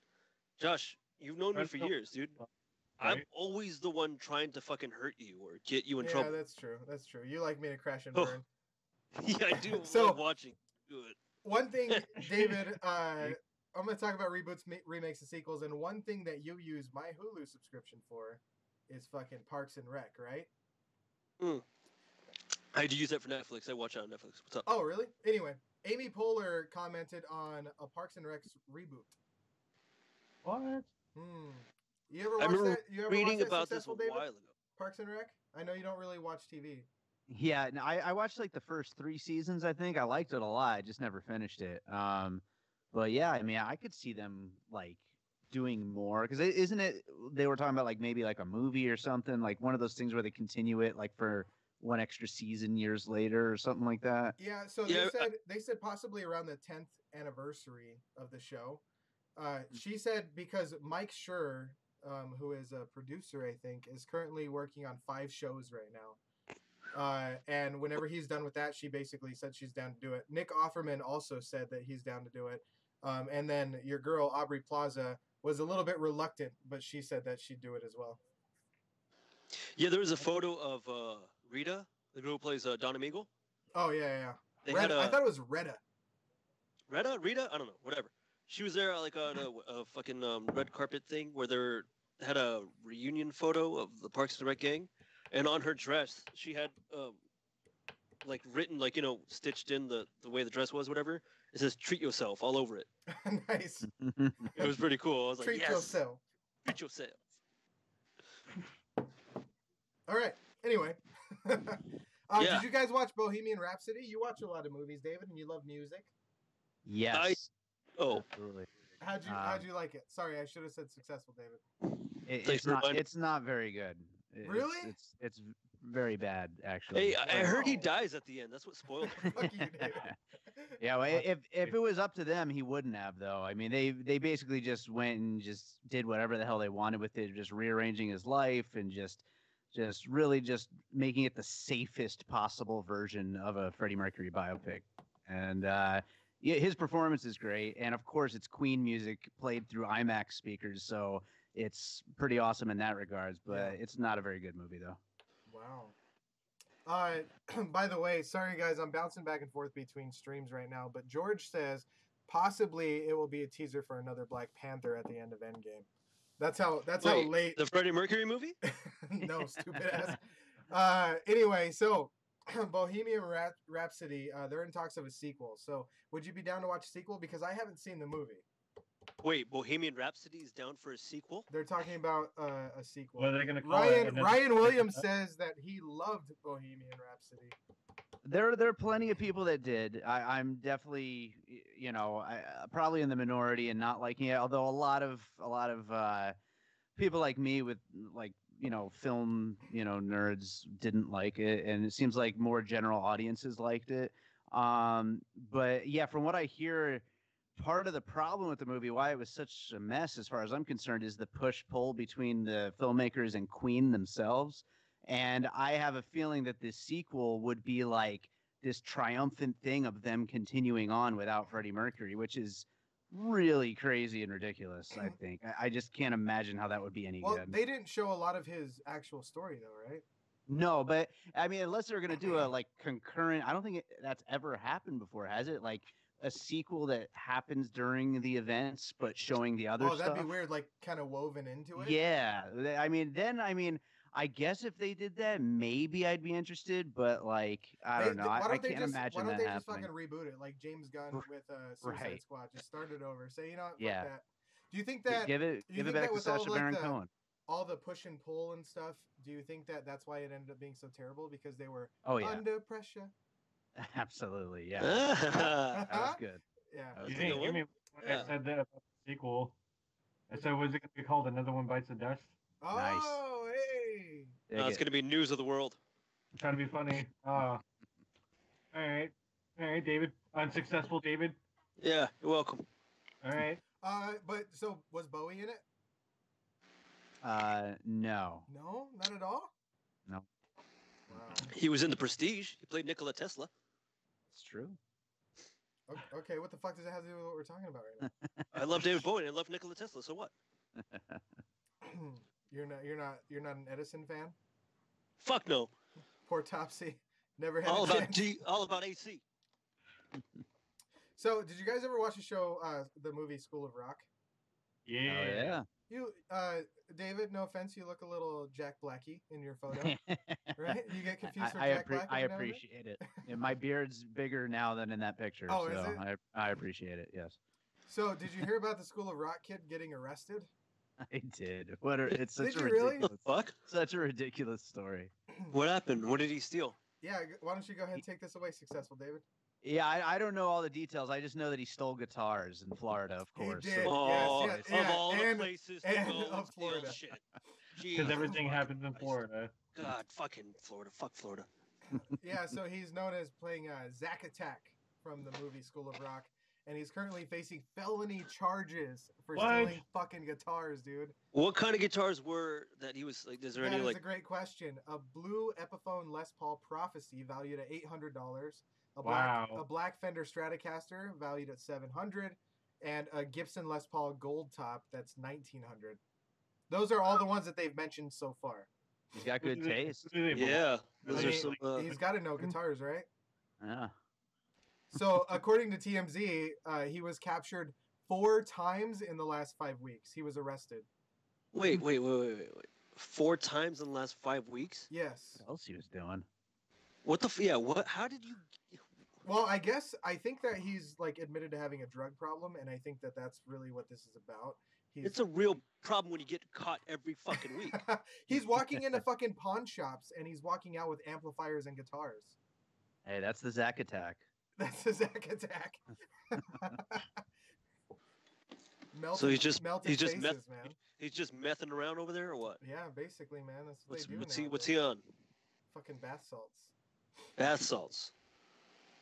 Josh, you've known me for years, dude. Right? I'm always the one trying to fucking hurt you or get you in trouble. Yeah, that's true. That's true. You like me to crash and burn. Yeah, I do. Love watching. Good. One thing, David. I'm going to talk about reboots, remakes, and sequels, and one thing that you use my Hulu subscription for is fucking Parks and Rec, right? I do use that for Netflix. I watch it on Netflix. What's up? Oh, really? Anyway, Amy Poehler commented on a Parks and Rec reboot. What? You ever watch that? You ever reading about this a while ago. Parks and Rec? I know you don't really watch TV. Yeah, no, I watched like the first 3 seasons, I think. I liked it a lot. I just never finished it. But yeah, I mean, I could see them like doing more because isn't it? They were talking about like maybe like a movie or something, like one of those things where they continue it like for one extra season years later or something like that. Yeah. So they said possibly around the 10th anniversary of the show. She said because Mike Schur, who is a producer, I think, is currently working on 5 shows right now. And whenever he's done with that, she basically said she's down to do it. Nick Offerman also said that he's down to do it. And then your girl, Aubrey Plaza, was a little bit reluctant, but she said that she'd do it as well. Yeah, there was a photo of Rita, the girl who plays Donna Meagle. Oh, yeah. I thought it was Retta. Rita? I don't know. Whatever. She was there like on a fucking red carpet thing where they had a reunion photo of the Parks and Rec gang. And on her dress, she had like written, like, stitched in the way the dress was, whatever. It says "treat yourself" all over it. Nice. It was pretty cool. I was like, treat yourself. Treat yourself. All right. Anyway, did you guys watch Bohemian Rhapsody? You watch a lot of movies, David, and you love music. Yes. Absolutely. How'd you like it? Sorry, I should have said successful, David. It's not very good. Really? It's very bad, actually. Hey, I heard he dies at the end. That's what spoiled it. Fuck you, David. Yeah, well, if it was up to them, he wouldn't have, though. I mean, they basically just went and just did whatever the hell they wanted with it, just rearranging his life and just really just making it the safest possible version of a Freddie Mercury biopic. And his performance is great, and of course, it's Queen music played through IMAX speakers, so it's pretty awesome in that regards. But it's not a very good movie, though. Wow. By the way, sorry guys, I'm bouncing back and forth between streams right now, but George says possibly it will be a teaser for another Black Panther at the end of Endgame. That's how late the Freddie Mercury movie? No, stupid ass. Anyway, so Bohemian Rhapsody, they're in talks of a sequel. So would you be down to watch a sequel? Because I haven't seen the movie. Wait, Bohemian Rhapsody is down for a sequel? They're talking about a sequel. What are they going to call Ryan Williams says that he loved Bohemian Rhapsody. There are plenty of people that did. I'm definitely, probably in the minority and not liking it. Although a lot of people like me with film, nerds didn't like it, and it seems like more general audiences liked it. But yeah, from what I hear, part of the problem with the movie, why it was such a mess as far as I'm concerned, is the push-pull between the filmmakers and Queen themselves. And I have a feeling that this sequel would be like this triumphant thing of them continuing on without Freddie Mercury, which is really crazy and ridiculous. I think I just can't imagine how that would be any good. They didn't show a lot of his actual story though, right? No, but I mean, unless they're gonna do a like concurrent, I don't think that's ever happened before, has it? Like a sequel that happens during the events, but showing the other Oh, that'd stuff. be weird, like kind of woven into it. Yeah, I mean, I guess if they did that, maybe I'd be interested. But like, I don't know. I can't imagine Why don't that they just happening. fucking reboot it, like James Gunn with Suicide Right. Squad? Just start it over. Say, you know what, fuck Yeah. that. Do you think that give it back to Sacha Baron Cohen? All the push and pull and stuff, do you think that that's why it ended up being so terrible? Because they were under pressure? Absolutely, yeah. That was good. Yeah. You didn't hear me when I said that about the sequel. I said, was it going to be called Another One Bites the Dust? Oh, hey. No, it's going to be News of the World. I'm trying to be funny. All right, David. Unsuccessful, David. Yeah, you're welcome. All right. But so was Bowie in it? No. No, not at all. No. Wow. He was in The Prestige. He played Nikola Tesla. It's true. Okay, what the fuck does it have to do with what we're talking about right now? I love David Bowie and I love Nikola Tesla. So what? You're not an Edison fan? Fuck no. Poor Topsy. Never had all a about chance. all about AC. So, did you guys ever watch the show, the movie School of Rock? Yeah. Oh, yeah. You, David, no offense, you look a little Jack Blacky in your photo, right? You get confused for Jack Black. I appreciate it. And my beard's bigger now than in that picture. Oh, so is it? I appreciate it. Yes. So, did you hear about the School of Rock kid getting arrested? I did. It's such Did a you really? ridiculous, Fuck. such a ridiculous story. What happened? What did he steal? Yeah, why don't you go ahead and take this away, successful David? Yeah, I don't know all the details. I just know that he stole guitars in Florida, of course. He did. Oh, yes, of all the places to and go of steal Florida. shit. Because everything happens in Florida. God, fucking Florida. Fuck Florida. Yeah, so he's known as playing Zack Attack from the movie School of Rock, and he's currently facing felony charges for stealing fucking guitars, dude. What kind of guitars were that he was like? Is there any That is like? a great question. A blue Epiphone Les Paul Prophecy valued at $800. A black Fender Stratocaster valued at $700, and a Gibson Les Paul Gold Top that's $1,900. Those are all the ones that they've mentioned so far. He's got good taste. Yeah, those I are mean, some. he's got to know guitars, right? Yeah. So, according to TMZ, he was captured 4 times in the last 5 weeks. He was arrested. Wait. 4 times in the last 5 weeks? Yes. What else he was doing? What the? Yeah. What? How did you? Well, I think that he's like admitted to having a drug problem, and I think that that's really what this is about. It's a real problem when you get caught every fucking week. He's walking into fucking pawn shops, and he's walking out with amplifiers and guitars. Hey, that's the Zack Attack. That's a Zack Attack. So he's just man. he's just messing around over there or what? Yeah, basically, man. That's what they do What's he on? Fucking bath salts. Bath salts.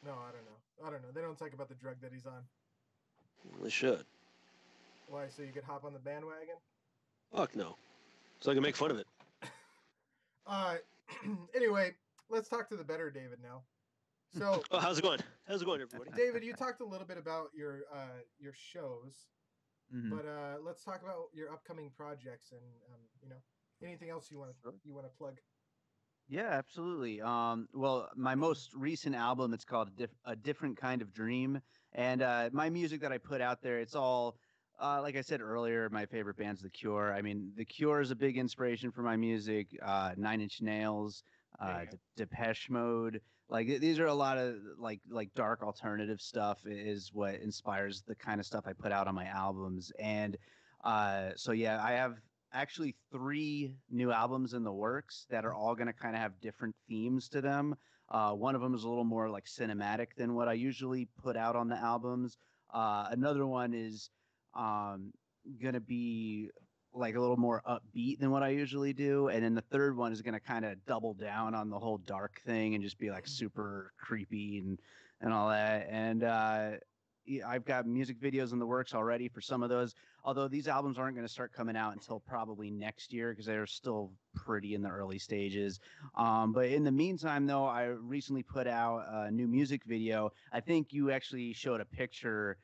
No, I don't know. They don't talk about the drug that he's on. They should. Why? So you could hop on the bandwagon? Fuck no. So I can make fun of it. Anyway, let's talk to the better David now. So, how's it going? How's it going, everybody? David, you talked a little bit about your shows, Mhm. but let's talk about your upcoming projects and anything else you want to plug. Yeah, absolutely. Well, my most recent album, it's called A Different Kind of Dream, and my music that I put out there, it's all. Like I said earlier, my favorite band's The Cure. I mean, The Cure is a big inspiration for my music. 9 Inch Nails, Depeche Mode. Like these are a lot of like dark alternative stuff is what inspires the kind of stuff I put out on my albums. And so yeah, I have actually 3 new albums in the works that are all going to kind of have different themes to them. One of them is a little more like cinematic than what I usually put out on the albums. Another one is gonna be like a little more upbeat than what I usually do, and then the third one is gonna kind of double down on the whole dark thing and just be like super creepy and all that. And I've got music videos in the works already for some of those. Although these albums aren't going to start coming out until probably next year because they're still pretty in the early stages. But in the meantime, though, I recently put out a new music video. I think you actually showed a picture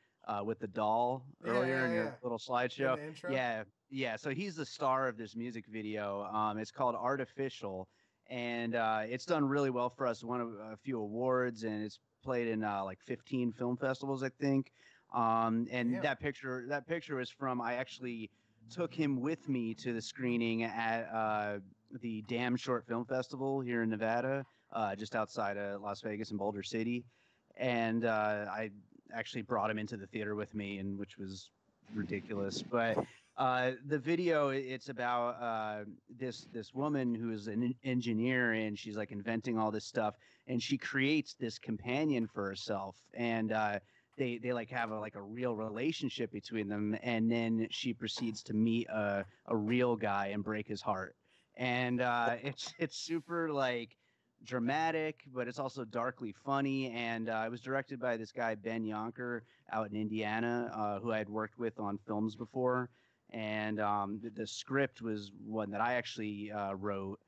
with the doll earlier in your little slideshow. In the intro? Yeah. So he's the star of this music video. It's called Artificial, and it's done really well for us. Won a few awards, and it's played in like 15 film festivals, I think. And that picture was from, I actually took him with me to the screening at the Damn Short Film Festival here in Nevada, just outside of Las Vegas and Boulder City. And I actually brought him into the theater with me, and which was ridiculous. But the video, it's about this woman who is an engineer, and she's like inventing all this stuff, and she creates this companion for herself, and they like have a real relationship between them, and then she proceeds to meet a real guy and break his heart, and it's super like dramatic, but it's also darkly funny. And it was directed by this guy Ben Yonker out in Indiana, who I had worked with on films before. And the script was one that I actually wrote,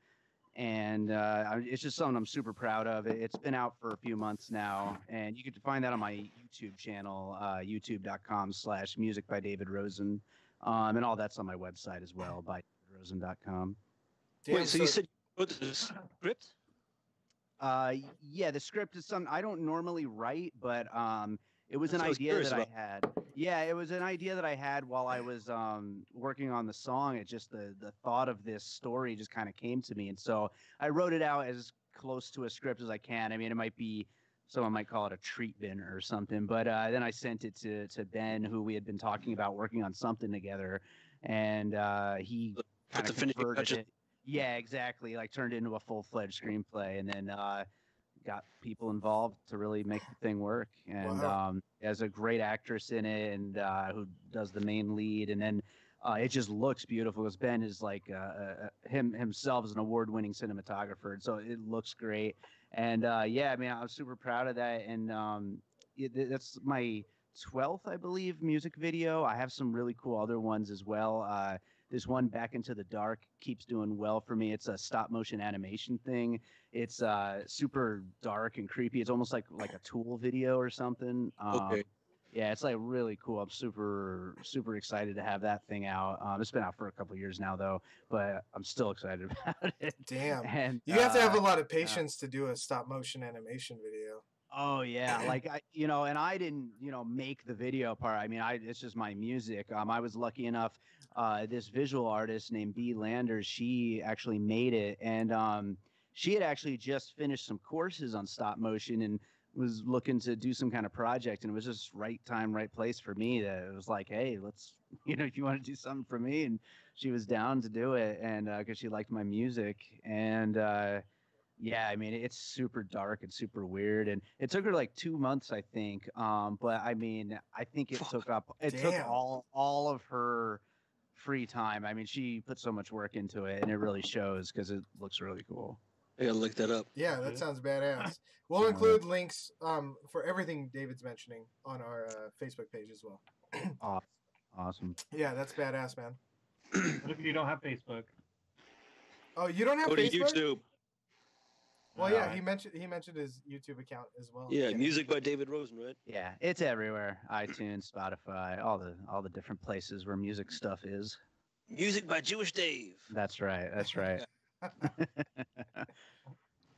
and it's just something I'm super proud of. It's been out for a few months now, and you can find that on my YouTube channel, youtube.com/music by David Rosen, and all that's on my website as well, by davidrosen.com. Wait, so you said you wrote the script? Yeah, the script is something I don't normally write, but it was an idea that I had. Yeah, it was an idea that I had while I was working on the song. It just the thought of this story just kind of came to me, and so I wrote it out as close to a script as I can. I mean, it might be, someone might call it a treat bin or something, but then I sent it to Ben, who we had been talking about working on something together, and he kind of converted it. Yeah, exactly. Like turned it into a full-fledged screenplay, and then got people involved to really make the thing work. And has a great actress in it, and who does the main lead. And then it just looks beautiful because Ben is like himself is an award-winning cinematographer, and so it looks great. And yeah, I mean, I'm super proud of that. And that's my 12th, I believe, music video. I have some really cool other ones as well. This one, Back Into the Dark, keeps doing well for me. It's a stop motion animation thing. It's super dark and creepy. It's almost like a Tool video or something. Okay. Yeah, it's like really cool. I'm super excited to have that thing out. It's been out for a couple of years now, though, but I'm still excited about it. Damn. And you have to have a lot of patience to do a stop motion animation video. Oh yeah, like and I didn't, make the video part. I mean, it's just my music. I was lucky enough. This visual artist named B. Landers, she actually made it, and she had actually just finished some courses on stop motion and was looking to do some kind of project, and it was just right time, right place for me. That it was like, hey, let's, if you want to do something for me, and she was down to do it, and because she liked my music, and. Yeah, I mean, it's super dark and super weird, and it took her like 2 months, I think. But I mean, I think it took all of her free time. I mean, she put so much work into it, and it really shows because it looks really cool. I gotta look that up. Yeah, that sounds badass. We'll include links for everything David's mentioning on our Facebook page as well. Awesome. Yeah, that's badass, man. What if you don't have Facebook? Oh, you don't have Go to Facebook? YouTube. Well, yeah, he mentioned his YouTube account as well. Yeah, music by David Rosen, right? Yeah, it's everywhere. iTunes, Spotify, all the different places where music stuff is. Music by Jewish Dave. That's right.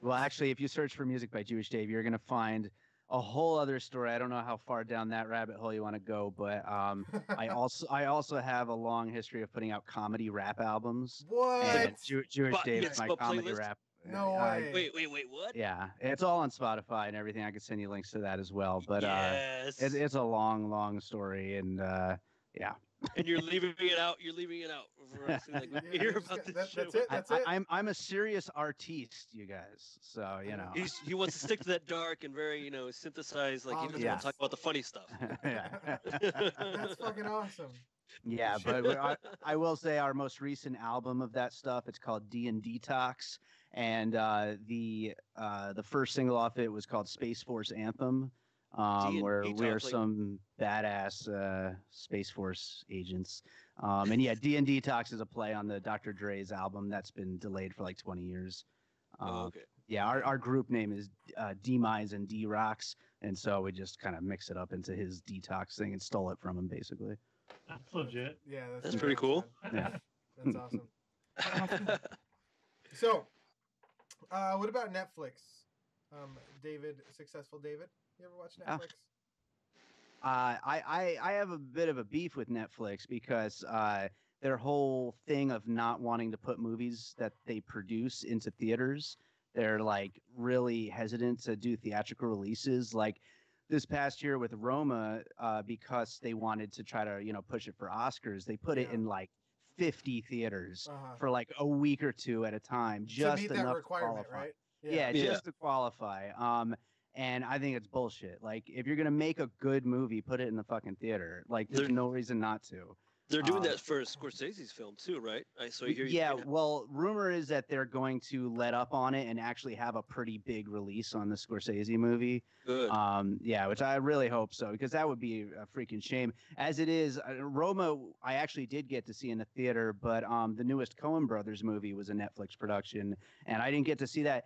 Well, actually, if you search for music by Jewish Dave, you're gonna find a whole other story. I don't know how far down that rabbit hole you want to go, but I also have a long history of putting out comedy rap albums. What? And Jewish Dave is my comedy playlist? rap. No way. Wait, what? Yeah, it's all on Spotify and everything. I can send you links to that as well. But yes. It's a long story, and yeah. And you're leaving it out. You're leaving it out for us. Like, we hear about this show. That's it. I'm a serious artist, you guys. So he wants to stick to that dark and very synthesized. Like he doesn't want to talk about the funny stuff. Yeah. That's fucking awesome. Yeah, but I will say our most recent album of that stuff, it's called D&D Talks, and the first single off it was called Space Force Anthem. where we are Detox, like, some badass Space Force agents. And yeah, D&D Talks is a play on the Dr. Dre's album that's been delayed for like 20 years. okay. Yeah, our group name is D-Mize and D-Rocks, and so we just kind of mix it up into his Detox thing and stole it from him, basically. That's legit. Yeah, That's pretty cool. Yeah. That's awesome. So, what about Netflix? David, successful David, you ever watch Yeah. Netflix? I have a bit of a beef with Netflix because their whole thing of not wanting to put movies that they produce into theaters, they're like really hesitant to do theatrical releases. Like this past year with Roma, because they wanted to try to push it for Oscars, they put it Yeah. in like 50 theaters Uh-huh. for like a week or two at a time, just to meet that enough requirement, to qualify. right? Yeah, Yeah. just to qualify. And I think it's bullshit. Like, if you're gonna make a good movie, put it in the fucking theater. Like, there's no reason not to. They're doing that for Scorsese's film too, right? So you hear. Yeah, well, rumor is that they're going to let up on it and actually have a pretty big release on the Scorsese movie. Good. Yeah, which I really hope so, because that would be a freaking shame. As it is, Roma, I actually did get to see in the theater, but the newest Coen Brothers movie was a Netflix production, and I didn't get to see that.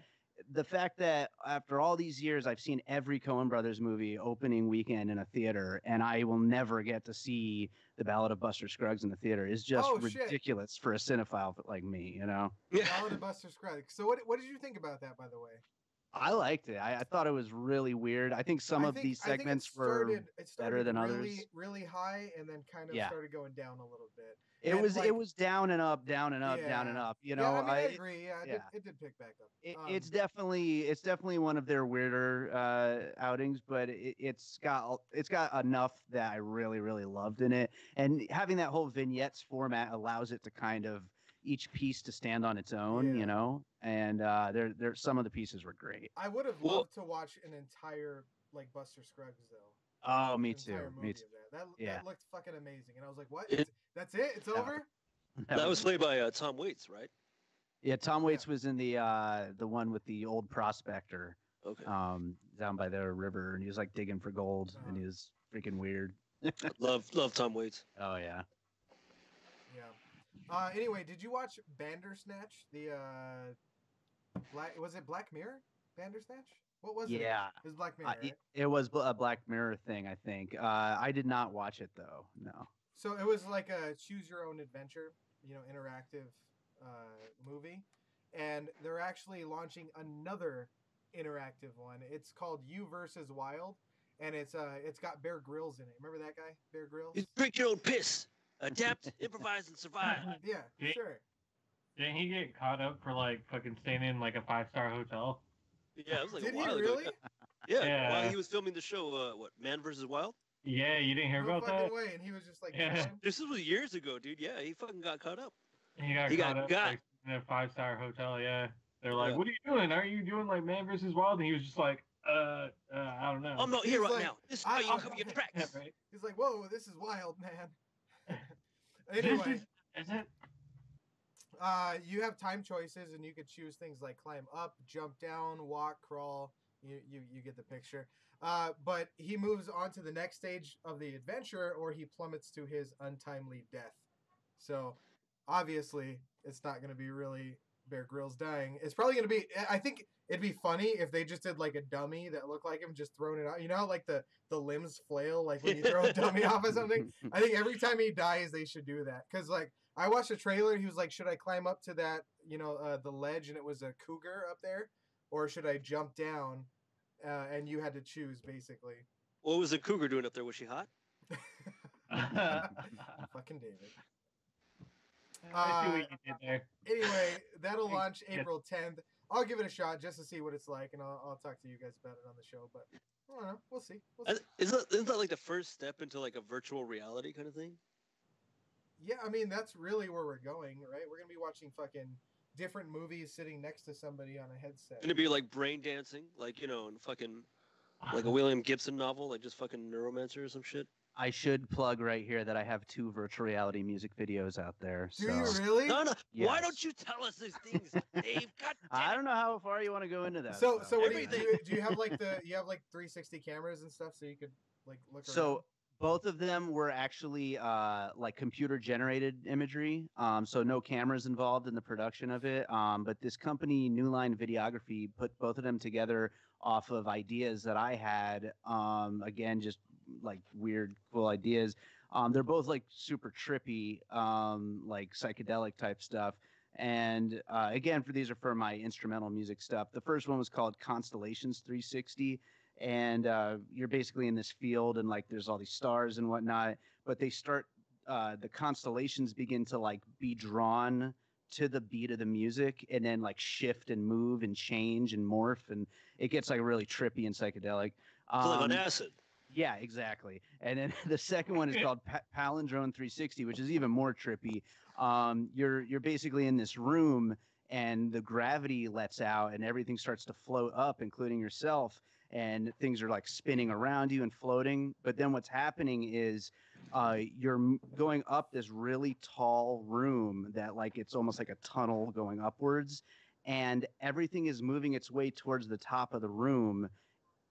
The fact that after all these years, I've seen every Coen Brothers movie opening weekend in a theater, and I will never get to see The Ballad of Buster Scruggs in the theater is just ridiculous for a cinephile like me, Ballad of Buster Scruggs. So what did you think about that, by the way? I liked it. I thought it was really weird. I think some of these segments were better than others. Really high, and then kind of started going down a little bit. It was down and up, down and up, down and up. I agree. Yeah, it did pick back up. It's definitely one of their weirder outings, but it's got enough that I really, really loved in it. And having that whole vignettes format allows it to kind of each piece to stand on its own, And there some of the pieces were great. I would have loved to watch an entire like Buster Scruggs though. Oh, me too. Me too. That looked fucking amazing, and I was like, "What? That's it? It's over?" That was played by Tom Waits, right? Yeah, Tom Waits was in the one with the old prospector. Okay. Down by the river, and he was like digging for gold, and he was freaking weird. love Tom Waits. Oh yeah. Yeah. Anyway, did you watch Bandersnatch? Was it Black Mirror? Bandersnatch? What was it? Yeah. It was Black Mirror, right? It was a Black Mirror thing, I think. I did not watch it though. No. So it was like a choose your own adventure, interactive movie, and they're actually launching another interactive one. It's called You versus Wild, and it's got Bear Grylls in it. Remember that guy, Bear Grylls? You drink your own piss. Adapt, improvise, and survive. Yeah, sure. Didn't he get caught up for like fucking staying in like a 5-star hotel? Yeah, it was like Did a while he ago. really? Yeah, while he was filming the show, Man versus Wild? Yeah, you didn't hear No about fucking that? way, and he was just like, This was years ago, dude. Yeah, he fucking got caught up. He got caught up like, in a 5-star hotel, yeah. They're like, what are you doing? Aren't you doing like Man versus Wild? And he was just like, I don't know. I'm not here right now. This is how you cover your tracks. Yeah, right. He's like, whoa, this is wild, man. Anyway. Is it? You have time choices, and you could choose things like climb up, jump down, walk, crawl. You get the picture. But he moves on to the next stage of the adventure, or he plummets to his untimely death. So, obviously, it's not going to be really Bear Grylls dying. It's probably going to be... I think it'd be funny if they just did like a dummy that looked like him, just throwing it out. You know how like the limbs flail like when you throw a dummy off of something? I think every time he dies, they should do that. Because like I watched a trailer and he was like, should I climb up to that, the ledge, and it was a cougar up there? Or should I jump down? And you had to choose, basically. What was the cougar doing up there? Was she hot? Fucking David. I see what you did there. Anyway, that'll launch April 10th. I'll give it a shot just to see what it's like, and I'll talk to you guys about it on the show. But I don't know. We'll see. Isn't that like the first step into like a virtual reality kind of thing? Yeah, I mean, that's really where we're going, right? We're going to be watching fucking different movies sitting next to somebody on a headset. Gonna be like brain dancing, like, in fucking, like a William Gibson novel, like just fucking Neuromancer or some shit. I should plug right here that I have 2 virtual reality music videos out there. Do you really? No. Yes. Why don't you tell us these things, Dave? God damn I it. don't know how far you want to go into that. So what do Everything. you have like you have like 360 cameras and stuff so you could like look around? So both of them were actually like computer generated imagery. So no cameras involved in the production of it. But this company, New Line Videography, put both of them together off of ideas that I had. Again, just like weird, cool ideas. They're both like super trippy, like psychedelic type stuff. And again, these are for my instrumental music stuff. The first one was called Constellations 360. And you're basically in this field and like there's all these stars and whatnot, but they start the constellations begin to like be drawn to the beat of the music and then like shift and move and change and morph, and it gets like really trippy and psychedelic. So like on acid. Yeah, exactly. And then the second one is called Palindrome 360, which is even more trippy. You're basically in this room and the gravity lets out and everything starts to float up, including yourself, and things are like spinning around you and floating. But then what's happening is you're going up this really tall room that like it's almost like a tunnel going upwards, and everything is moving its way towards the top of the room.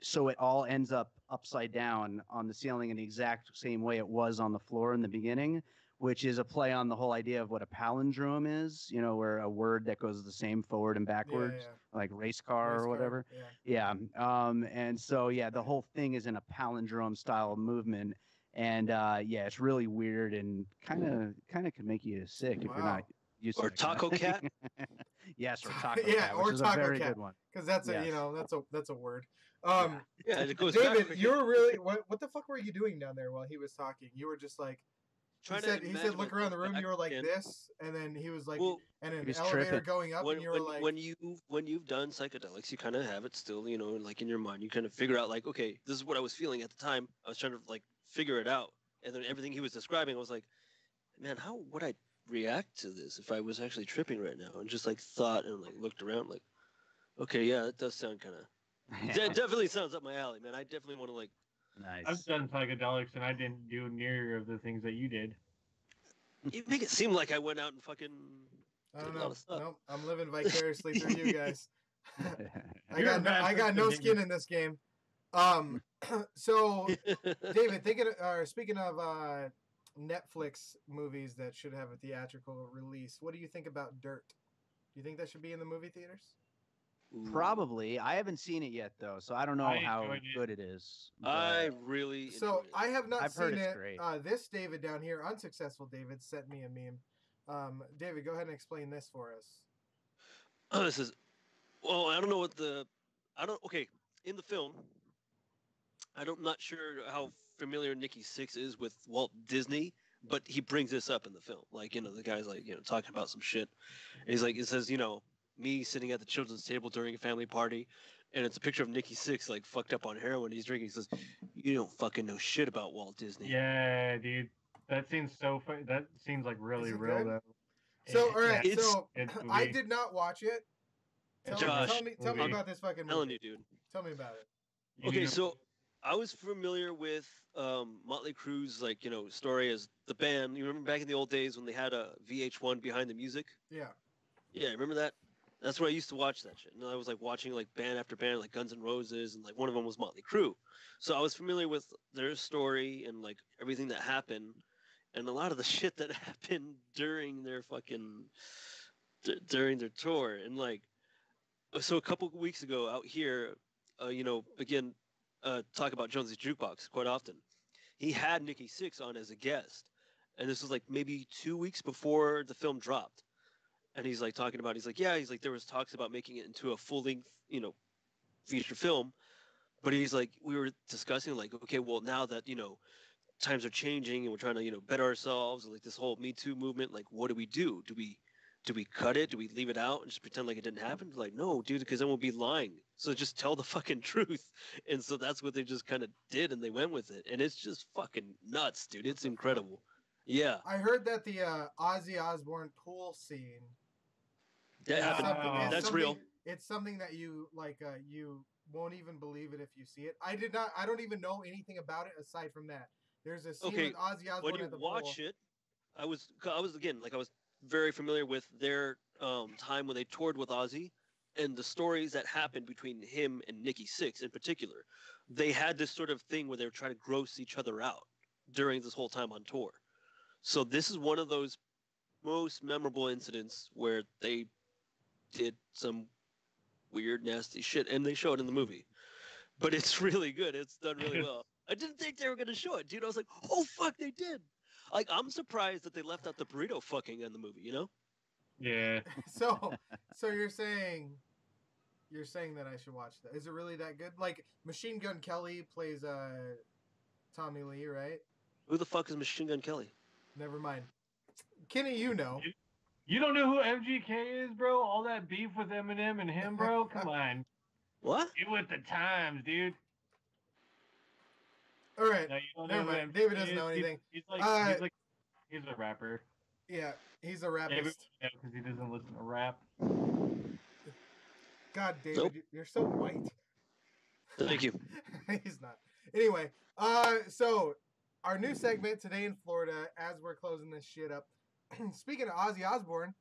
So it all ends up upside down on the ceiling in the exact same way it was on the floor in the beginning, which is a play on the whole idea of what a palindrome is, you know, where a word that goes the same forward and backwards, like race car or whatever. Yeah. And so, yeah, the whole thing is in a palindrome style movement. And yeah, it's really weird and kind of can make you sick if you're not used to or Taco Cat. Yes, or Taco Cat, yeah, which or is Taco a very Cat, good one. because that's Yes. a, you know, that's a word. Yeah, it goes David, back. you're really what the fuck were you doing down there while he was talking? You were just like Trying he said look around the room. You were like this, and then he was like, well, and an was elevator tripping. going up, and you were like, when you've done psychedelics, you kind of have it still, you know, like in your mind. You kind of figure out like, okay, this is what I was feeling at the time. I was trying to like figure it out, and then everything he was describing, I was like, man, how would I react to this if I was actually tripping right now? And just like thought and like looked around, like, okay, yeah, that does sound kind of. That definitely sounds up my alley, man. I definitely want to like. Nice. I've done psychedelics and I didn't do near of the things that you did. You make it seem like I went out and fucking. I don't did a lot know. of stuff. Nope, I'm living vicariously through you guys. I You're a bad got person, no David. skin in this game. So David, speaking of Netflix movies that should have a theatrical release, what do you think about Dirt? Do you think that should be in the movie theaters? Probably. I haven't seen it yet though, so I don't know I how enjoyed it. good it is. I but- really. So enjoyed it. I have not I've heard seen it's it. great. This David down here, unsuccessful David, sent me a meme. David, go ahead and explain this for us. This is. Well, I don't know what the. Okay, in the film, I'm not sure how familiar Nikki Sixx is with Walt Disney, but he brings this up in the film. Like, you know, the guy's like, you know, talking about some shit. And he's like, it says, you know, me sitting at the children's table during a family party, and it's a picture of Nikki Sixx like fucked up on heroin. He's drinking. He says, "You don't fucking know shit about Walt Disney." Yeah, dude. That seems so funny. That seems like really Is it real good? though. So, all right, It's- so It's movie. I did not watch it. Josh, Tell me movie. about this fucking Telling movie. you, dude. Tell me about it. You Okay, need to- so I was familiar with Motley Crue's like, you know, story as the band. You remember back in the old days when they had a VH1 behind the music? Yeah. Yeah, remember that? That's where I used to watch that shit. And I was like watching like band after band, like Guns N' Roses, and like one of them was Motley Crue. So I was familiar with their story and like everything that happened, and a lot of the shit that happened during their fucking during their tour. And like, so a couple weeks ago out here, you know, again, talk about Jonesy's Jukebox quite often. He had Nikki Sixx on as a guest, and this was like maybe 2 weeks before the film dropped. And he's like talking about, he's like, yeah, he's like, there was talks about making it into a full length, you know, feature film. But he's like, we were discussing like, okay, well, now that, you know, times are changing and we're trying to, you know, better ourselves, and like this whole Me Too movement, like, what do we do? Do we cut it? Do we leave it out and just pretend like it didn't happen? Like, no, dude, because then we'll be lying. So just tell the fucking truth. And so that's what they just kind of did, and they went with it. And it's just fucking nuts, dude. It's incredible. Yeah. I heard that the Ozzy Osbourne pool scene. That is happened. something- is That's something- real. It's something that you like. You won't even believe it if you see it. I don't even know anything about it aside from that. There's a scene Okay, with Ozzy Osbourne when you at the watch pool. it, I was again like I was very familiar with their time when they toured with Ozzy and the stories that happened between him and Nikki Sixx in particular. They had this sort of thing where they were trying to gross each other out during this whole time on tour. So this is one of those most memorable incidents where they did some weird, nasty shit, and they show it in the movie. But it's really good. It's done really well. I didn't think they were gonna show it, dude. I was like, oh fuck, they did. Like, I'm surprised that they left out the burrito fucking in the movie. You know? Yeah. So you're saying that I should watch that? Is it really that good? Like Machine Gun Kelly plays Tommy Lee, right? Who the fuck is Machine Gun Kelly? Never mind. Kenny, you know. You don't know who MGK is, bro? All that beef with Eminem and him, bro? Come on. What? Get with the times, dude. All right. No, you don't Never know who mind. MGK David doesn't is. know anything. He's a rapper. Yeah, he's a David, rapist. because he doesn't listen to rap. God, David, Nope. you're so white. Thank you. He's not. Anyway, so our new segment today in Florida, as we're closing this shit up. Speaking of Ozzy Osbourne,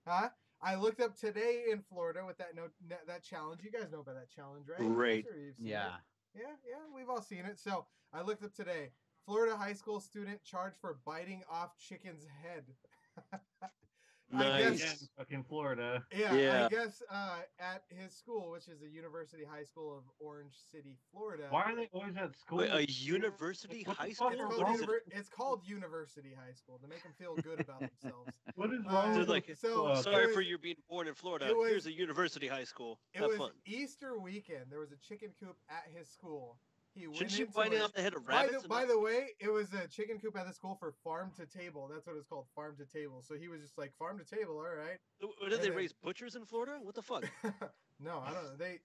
I looked up today in Florida with that challenge. You guys know about that challenge, right? Right. Sure you've seen Yeah. it. Yeah, we've all seen it. So I looked up today. Florida high school student charged for biting off chicken's head. I Nice. guess- Again, fucking Florida. Yeah, I guess at his school, which is the University High School of Orange City, Florida. Why are they always at school? Wait, a university What the high fuck school? is It's wrong called, with it's called University High School to make them feel good about themselves. What is wrong Dude, with like, this so- club? Sorry It for was- you being born in Florida. it was- Here's a university high school. It Have was fun. Easter weekend. There was a chicken coop at his school. He went Shouldn't you into biting it. off the head of By rabbits? the way, it was a chicken coop at the school for farm to table. That's what it's called, farm to table. So he was just like, farm to table, all right. What, did they and then- raise butchers in Florida? What the fuck? No, I don't know. They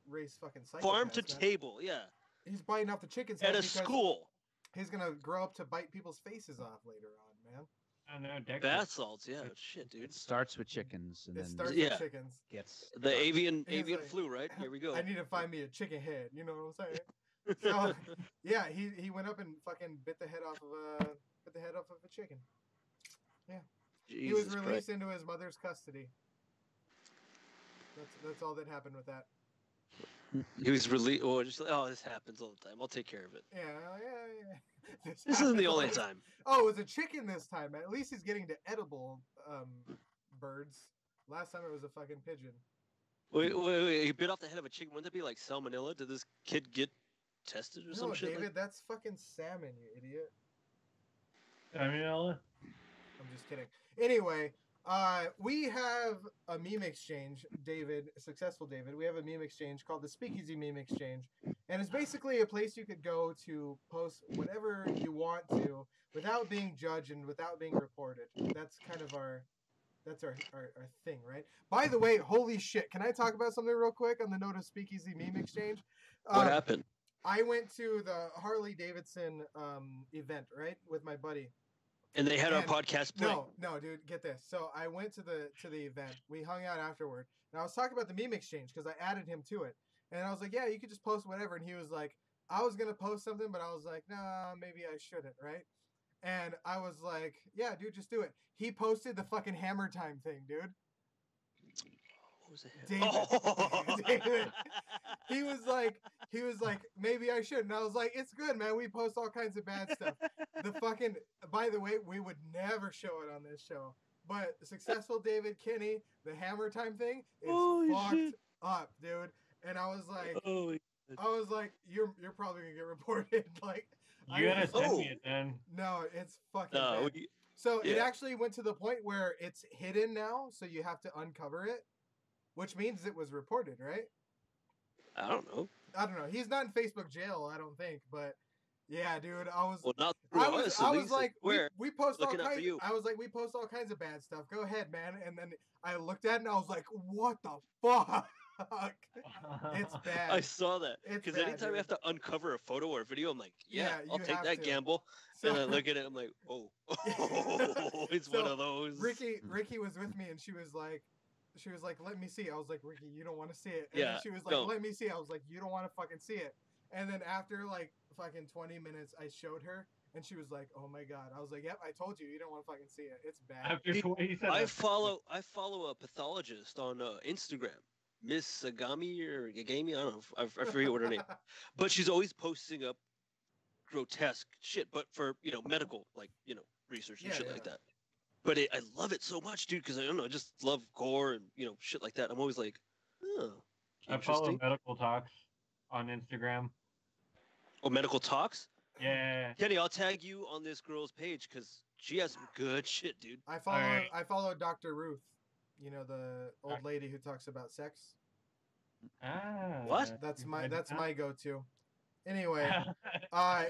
raise fucking psychopaths. Farm to man. table, yeah. He's biting off the chicken's head At a because school. he's gonna grow up to bite people's faces off later on, man. I don't know, Dexter. Bath salts, yeah. Shit, dude. It starts with chickens and It then starts Yeah. with chickens. gets The avian He's like, flu, right? Here we go. I need to find me a chicken head. You know what I'm saying? So yeah, he went up and fucking bit the head off of a chicken. He was Jesus released Christ. into his mother's custody. That's all that happened with that. He was released. Oh, this happens all the time. I'll take care of it. Yeah. This isn't the happens all only the time. Oh, it was a chicken this time. At least he's getting to edible birds. Last time it was a fucking pigeon. Wait. He bit off the head of a chicken. Wouldn't that be like salmonella? Did this kid get tested or No, some shit? David, Like, that's fucking salmon, you idiot. I mean, Ella? I'm just kidding. Anyway, we have a meme exchange, David, successful David. We have a meme exchange called the Speakeasy Meme Exchange. And it's basically a place you could go to post whatever you want to without being judged and without being reported. That's kind of our thing, right? By the way, holy shit. Can I talk about something real quick on the note of Speakeasy Meme Exchange? what happened? I went to the Harley Davidson event, right, with my buddy. And they had our and- podcast playing. No, dude, get this. So I went to the event. We hung out afterward. And I was talking about the meme exchange because I added him to it. And I was like, yeah, you could just post whatever. And he was like, I was gonna post something, but I was like, nah, maybe I shouldn't, right? And I was like, yeah, dude, just do it. He posted the fucking hammer time thing, dude. What was it? David. Oh. David. He was like, maybe I should. And I was like, it's good, man. We post all kinds of bad stuff. The fucking, by the way, we would never show it on this show. But successful David Kinney, the hammer time thing is Holy fucked shit. up, dude. And I was like, Oh, you're probably gonna get reported. Like, You gotta send me Oh. it then. no, it's fucking no. bad. So it yeah. actually went to the point where it's hidden now, so you have to uncover it, which means it was reported, right? I don't know. I don't know. He's not in Facebook jail, I don't think, but yeah, dude, I was Well, not through I was us, at I was least. like where? we post all Looking out for kinds you. I was like we post all kinds of bad stuff. Go ahead, man. And then I looked at it and I was like, what the fuck? It's bad. I saw that. It's Because bad, anytime dude. I have to uncover a photo or a video, I'm like, yeah, Yeah, I'll you take have that to. gamble. So- And I look at it, I'm like, oh, it's So, one of those. Ricky was with me and she was like, let me see. I was like, Ricky, you don't want to see it. And Yeah, then she was like, no. let me see. I was like, you don't want to fucking see it. And then after like fucking 20 minutes, I showed her And she was like, "Oh my god!" I was like, "Yep, I told you. You don't want to fucking see it. It's bad." After what he said, I follow a pathologist on Instagram, Miss Sagami or Gagami. I don't know. I forget what her name. But she's always posting up grotesque shit, but for medical research and Yeah, shit yeah. like that. But I love it so much, dude, because I don't know, I just love gore and shit like that. I'm always like, oh, I follow interesting. Medical Talks on Instagram. Oh, medical talks. Yeah. Kenny, I'll tag you on this girl's page because she has some good shit, dude. I follow Alright. I follow Dr. Ruth. You know, the old lady who talks about sex. What? That's I did not- my go-to. Anyway,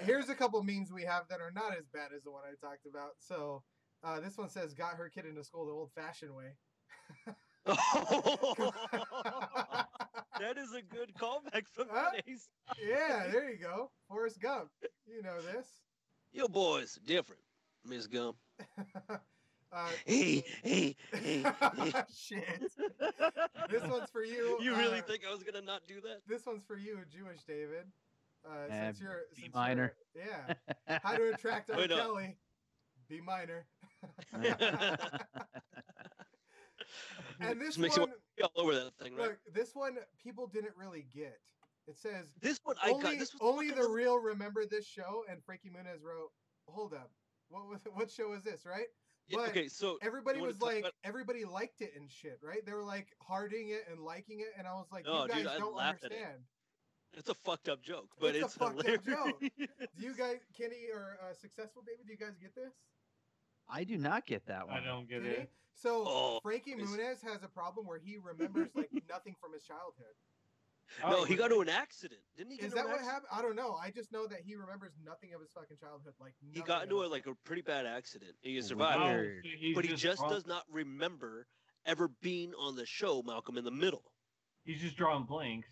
here's a couple memes we have that are not as bad as the one I talked about. So, this one says, "Got her kid into school the old-fashioned way." That is a good callback from Huh? days. Yeah, there you go. Forrest Gump. You know this. Your boys different, Miss Gump. uh, Hey. shit. This one's for you. You really think I was gonna not do that? This one's for you, Jewish David. Since you're B minor. Yeah. How to attract R. Wait, no. Kelly. B minor. And this Just makes you one, want to be all over that thing, right? look, this one people didn't really get. It says This one I got. This was only fucking the real remember this show. And Frankie Muniz wrote, "Hold up, what show is this?" Right? Yeah, But okay, so everybody you wanna was talk like, about- everybody liked it and shit, right? They were like hearting it and liking it, and I was like, No, you guys dude, I don't laughed at it. understand. it's a fucked up joke, but It's a it's fucked up hilarious. joke. Do you guys, Kenny or Successful David, do you guys get this? I do not get that one. I don't get Kenny? it. So Oh, Frankie it's- Muniz has a problem where he remembers like nothing from his childhood. No, Oh, he got into an accident, didn't he? Get Is into that an what accident? happened? I don't know. I just know that he remembers nothing of his fucking childhood. Like He nothing got at into all. a pretty bad accident. He Weird. survived, Weird. but he just drawing- does not remember ever being on the show Malcolm in the Middle He's just drawing blanks.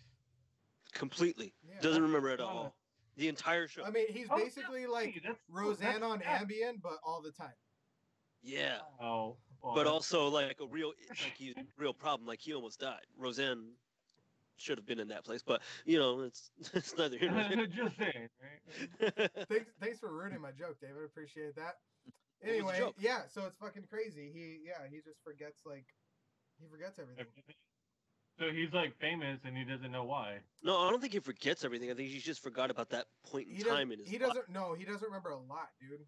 completely. Yeah. Doesn't remember at Oh. all. The entire show. I mean, he's Oh, basically like that's Roseanne on that's- Ambien, but all the time. Yeah, Oh, well, but that's- also like a real problem. Like he almost died. Roseanne should have been in that place, but it's it's neither here nor there. just saying, right? Thanks for ruining my joke, David. Appreciate that. What was the Anyway, joke? yeah, so it's fucking crazy. He just forgets everything. So he's like famous and he doesn't know why. No, I don't think he forgets everything. I think he just forgot about that point in time in his He life. doesn't no, he doesn't remember a lot, dude.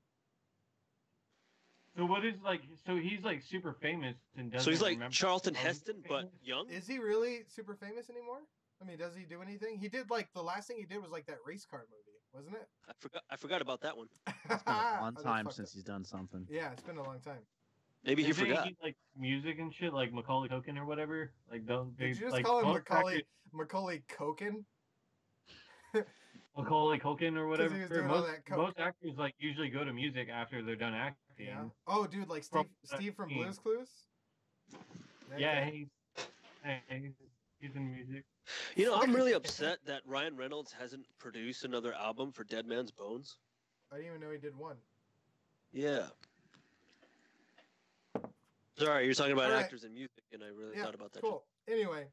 So what is like? So he's like super famous and doesn't. So he's like remember Charlton how he's Heston, but famous? young. Is he really super famous anymore? I mean, does he do anything? He did like the last thing he did was like that race car movie, wasn't it? I forgot about that one. It's been a long That's time fucked since up. he's done something. Yeah, it's been a long time. Maybe he Isn't forgot. like music and shit, like Macaulay Culkin or whatever. Like don't they Did you just like call him most Macaulay Culkin? Macaulay Culkin or whatever? he was doing all that coke. Most actors like usually go to music after they're done acting. Yeah. Oh, dude, like Steve from Blue's Clues. Yeah, Okay. he's in music. I'm really upset that Ryan Reynolds hasn't produced another album for Dead Man's Bones. I didn't even know he did one. Yeah. Sorry, you're talking about All right. actors and music, and I really Yeah, thought about that. cool. Anyway,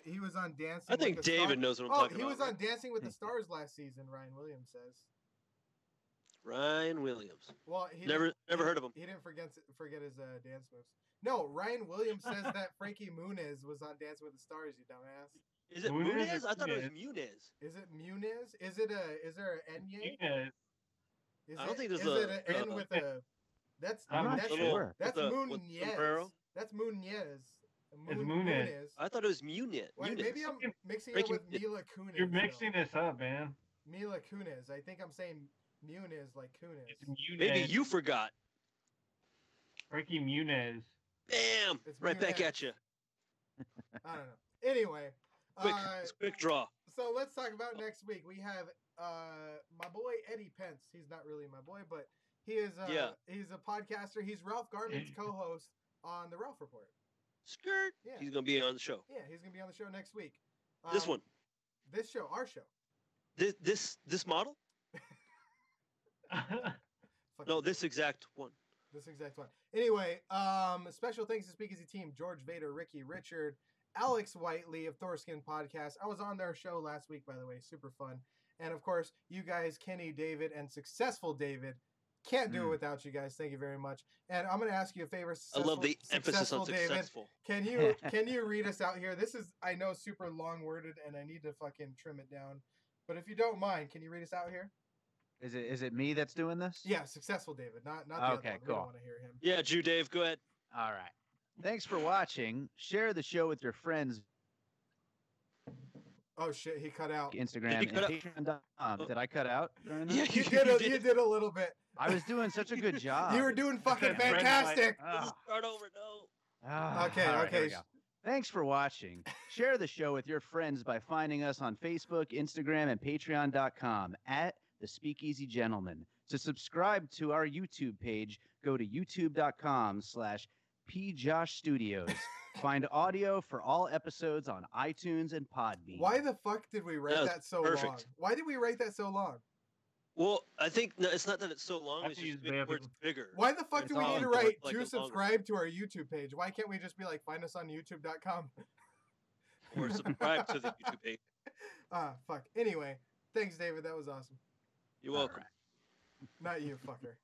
he was on Dancing. I think with the David Stars. knows what I'm Oh, talking he about. was on Dancing with the Stars last season. Ryan Williams says. Ryan Williams. Well, he Never didn't- heard of him. He didn't forget his dance moves. No, Ryan Williams says that Frankie Muniz was on Dancing with the Stars. You dumbass. Is it Muniz Muniz? or I thought it was Muniz? Muniz. Is it Muniz? Is there an N? Yeah, Is I don't think there's is a- it an N with a? That's I'm not that's sure. that's With the sombrero? Munez. That's Munez. It's Munez. I thought it was Muniz. Wait, Muniz. maybe I'm mixing Frankie it with Mila Kunis. you're mixing this up, man. Mila Kunis. I think I'm saying Muniz like Kunis. It's Muniz. Maybe you forgot. Frankie Muniz. Bam! It's Right back Muniz. at you. I don't know. Anyway, Quick draw. so let's talk about next week. We have my boy Eddie Pence. He's not really my boy, but he is he's a podcaster. He's Ralph Garman's co-host on the Ralph Report. Skirt. Yeah. He's gonna be on the show. Yeah, he's gonna be on the show next week. This one. This show, our show. This model? Fuck No, you. this exact one. This exact one. Anyway, special thanks to Speakeasy team, George Vader, Ricky, Richard, Alex Whiteley of Thorskin Podcast. I was on their show last week, by the way. Super fun. And of course, you guys, Kenny, David, and Successful David, can't do it without you guys. Thank you very much. And I'm going to ask you a favor. I love the emphasis on David. successful. Can you read us out here? This is, I know, super long worded, and I need to fucking trim it down. But if you don't mind, can you read us out here? Is it me that's doing this? Yeah, Successful David, not the Okay, other one. cool. We don't want to hear him. Yeah, Jew Dave, go ahead. All right. Thanks for watching. Share the show with your friends. Oh shit, he cut out. Instagram and Patreon.com. Did I cut out during that? Yeah, You did a little bit. I was doing such a good job. You were doing fucking fantastic. Start over, no. Okay, all right, here okay. we go. Thanks for watching. Share the show with your friends by finding us on Facebook, Instagram, and Patreon.com at The Speakeasy Gentleman. To subscribe to our YouTube page, go to youtube.com/PJoshStudios. Find audio for all episodes on iTunes and Podbean. Why the fuck did we write that so perfect. long? Why did we write that so long? Well, I think it's not that it's so long. It's just where it's bigger. Why the fuck It's do we all need to write like to a subscribe to our YouTube page? Why can't we just be like, find us on youtube.com? Or subscribe to the YouTube page. Fuck. Anyway, thanks, David. That was awesome. You're welcome. Not you, fucker.